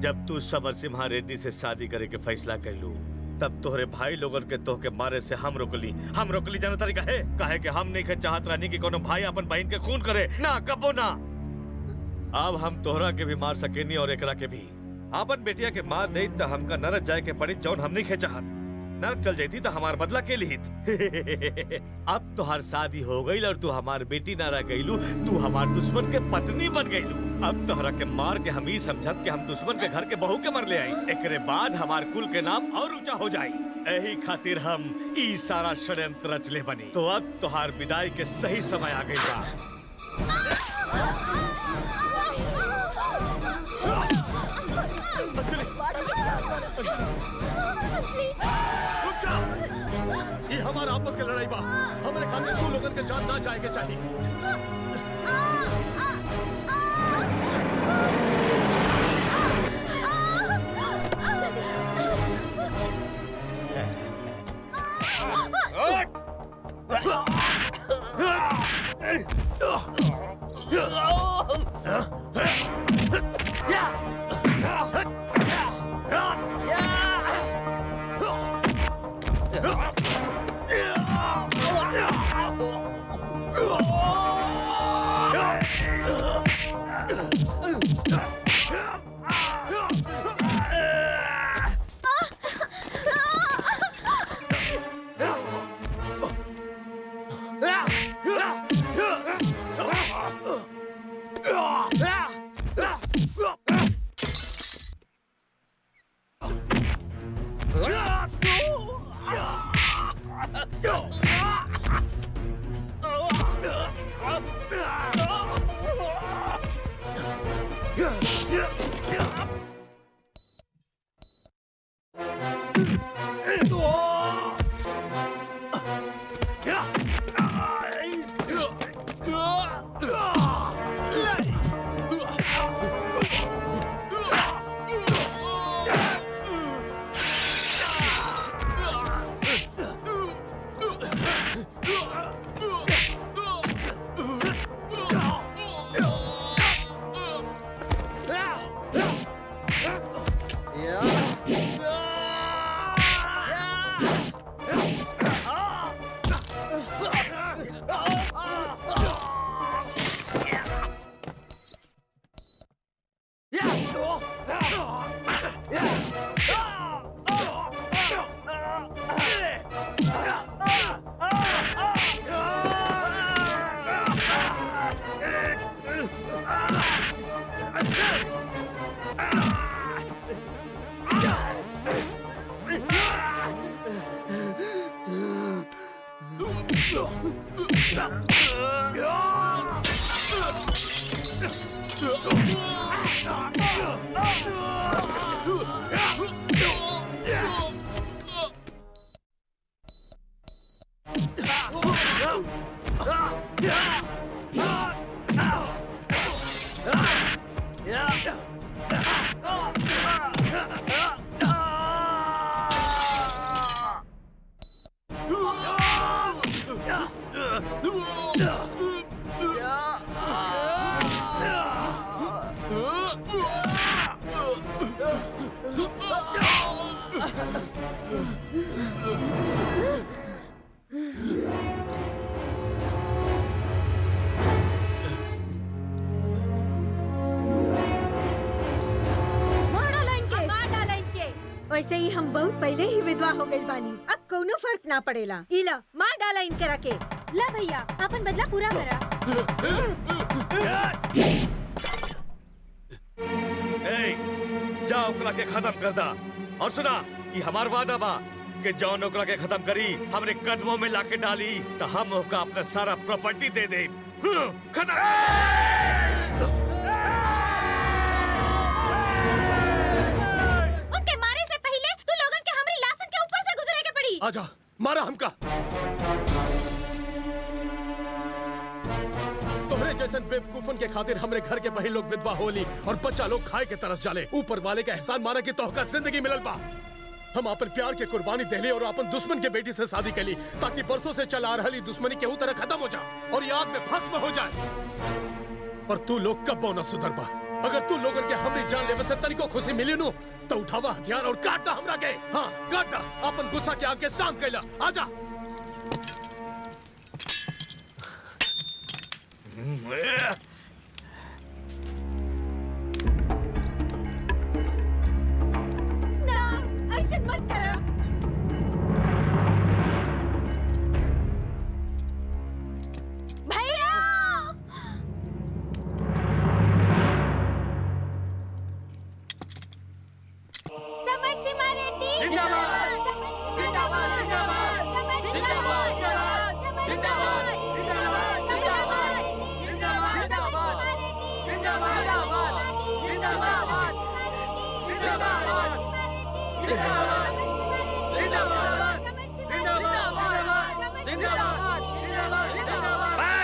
जब तू समरसिम्हा रेड्डी से शादी करे के फैसला कैलू तब तोहरे भाई लोगन के तोहके मारे से हम रोकली जाना तरीका है काहे कि हम नहीं के चाहत रहनी कि कोनो भाई अपन बहन के खून करे ना कबो ना। अब हम तोहरा के भी मार सकेनी और एकरा के भी। अपन बेटिया के मार दे तो हमका नरक जाए के पड़ी जौन हम नहीं के चाहत। नरक चल जाती तो हमार बदला के लिहित। अब तोहार शादी हो गई और तू हमार बेटी ना रह गईलू, तू हमार दुश्मन के पत्नी बन गईलू। अब तोहरा के मार के हम ही समझब कि हम दुश्मन के घर के बहू के मर ले आई। एकरे बाद हमार कुल के नाम और ऊंचा हो जाई। यही खातिर हम ई सारा षड्यंत्र रचले बनी। तो अब तोहार विदाई के सही समय आ गई बा। ये हमारा आपस के लड़ाई बा। हमारे खातिर तू लोगन के जान ना जाए के चाहिए। वैसे ही हम बहुत पहले ही विधवा हो गई बानी, अब कोनो फर्क ना पड़ेला। इला मार डाला इनके रखे। ला भैया अपन बदला पूरा करा। जा ओकरा के खत्म कर दा। और सुना, ये हमार वादा बा कि जौन ओकरा के खत्म करी हमरे कदमों में लाके डाली तो हम ओका अपना सारा प्रॉपर्टी दे दे। खत्म। आजा मारा हमका। तोहरे जैसन बेवकूफन के खातिर हमरे घर के बहन लोग विधवा होली और बच्चा लोग खाए के तरस जाले। ऊपर वाले का एहसान माना कि तोहका जिंदगी मिलल बा। हम अपन प्यार के कुर्बानी देली और अपन दुश्मन के बेटी से शादी कैली ताकि बरसों से चला आ रही दुश्मनी केहू तरह खत्म हो जाए और ये आग में भस्म हो जाए। पर तू लोग कब न सुधर बा। अगर तू लोगन के हमरी जान लेवे से तनिको खुशी मिली नु तो उठावा हथियार और काट दा हमरा के। हाँ काट दा, अपन गुस्सा के आग के शांत कैला। आजा। ना, ऐसे मत करो। भैया! समर सिम्हा रेड्डी! जिंदाबाद! जिंदाबाद! जिंदाबाद! समर सिम्हा! जिंदाबाद! समर जिंदाबाद! सिम्हा! जिंदाबाद!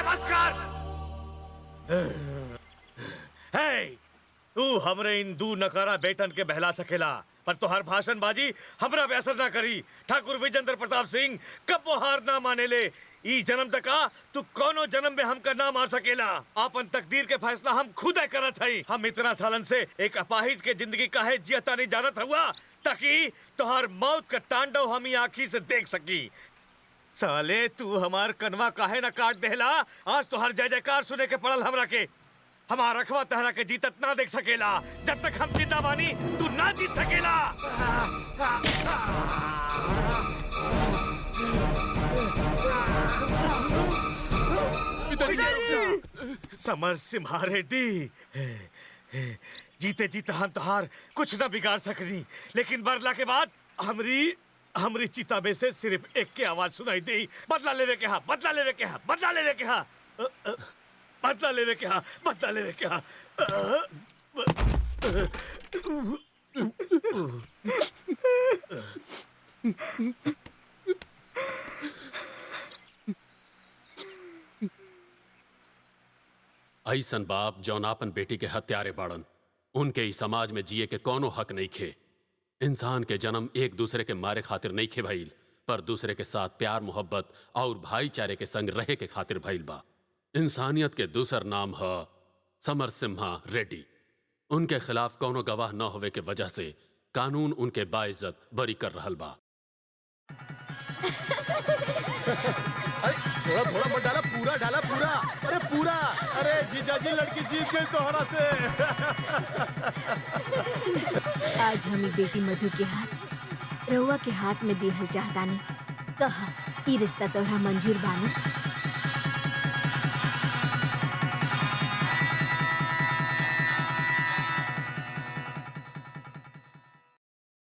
बस कर। हे, तू हमरे इन दू नकारा बेटन के बहला सकेला, पर तो हर भाषणबाजी हमरा पे असर ना करी। ठाकुर विजेंद्र प्रताप सिंह कब वो हार ना माने ले। ई जन्म तका तू कोनो जन्म में हमका ना मार सकेला। आपन तकदीर के फैसला हम खुद करत हई। हम इतना सालन से एक अपाहिज के जिंदगी काहे जियता नहीं जानत हुआ, ताकि तोहर मौत का तांडव हम आँखी से देख सकी। साले तू हमार कनवा काहे ना काट देला। आज तो हर जय जयकार सुने के पड़ल हमरा के। हमार रखवा तहरा के जीतत ना देख सकेला। जब तक हम जिंदा बानी तू ना जीत सकेला। समर सिम्हा रेड्डी, जीते जीते हम तोहार कुछ ना बिगाड़ सकनी, लेकिन मरला के बाद हमरी चिता में से सिर्फ एक के आवाज सुनाई दी। बदला लेवे के हा, बदला लेवे के हा, बदला लेवे के हा, बदला लेवे के हा, बदला लेवे के हा। ऐसन बाप जौन आपन बेटी के हत्यारे बाड़न, उनके इस समाज में जिए के कोनो हक नहीं खे। इंसान के जन्म एक दूसरे के मारे खातिर नहीं खे भइल, पर दूसरे के साथ प्यार मोहब्बत और भाईचारे के संग रहे के खातिर भइल बा। इंसानियत के दूसर नाम है समर सिम्हा रेड्डी। उनके खिलाफ कोनो गवाह न होवे के वजह से कानून उनके बाइज्जत बरी कर रहल बा। थोड़ा थोड़ा मत डाला, पूरा डाला, पूरा। अरे पूरा। अरे जीजा जी लड़की जीत गई तोहरा से। आज हमें बेटी मधु के हाथ रउआ के हाथ में देहल चाहतानी। कहा ई रिश्ता तोहरा मंजूर बानी?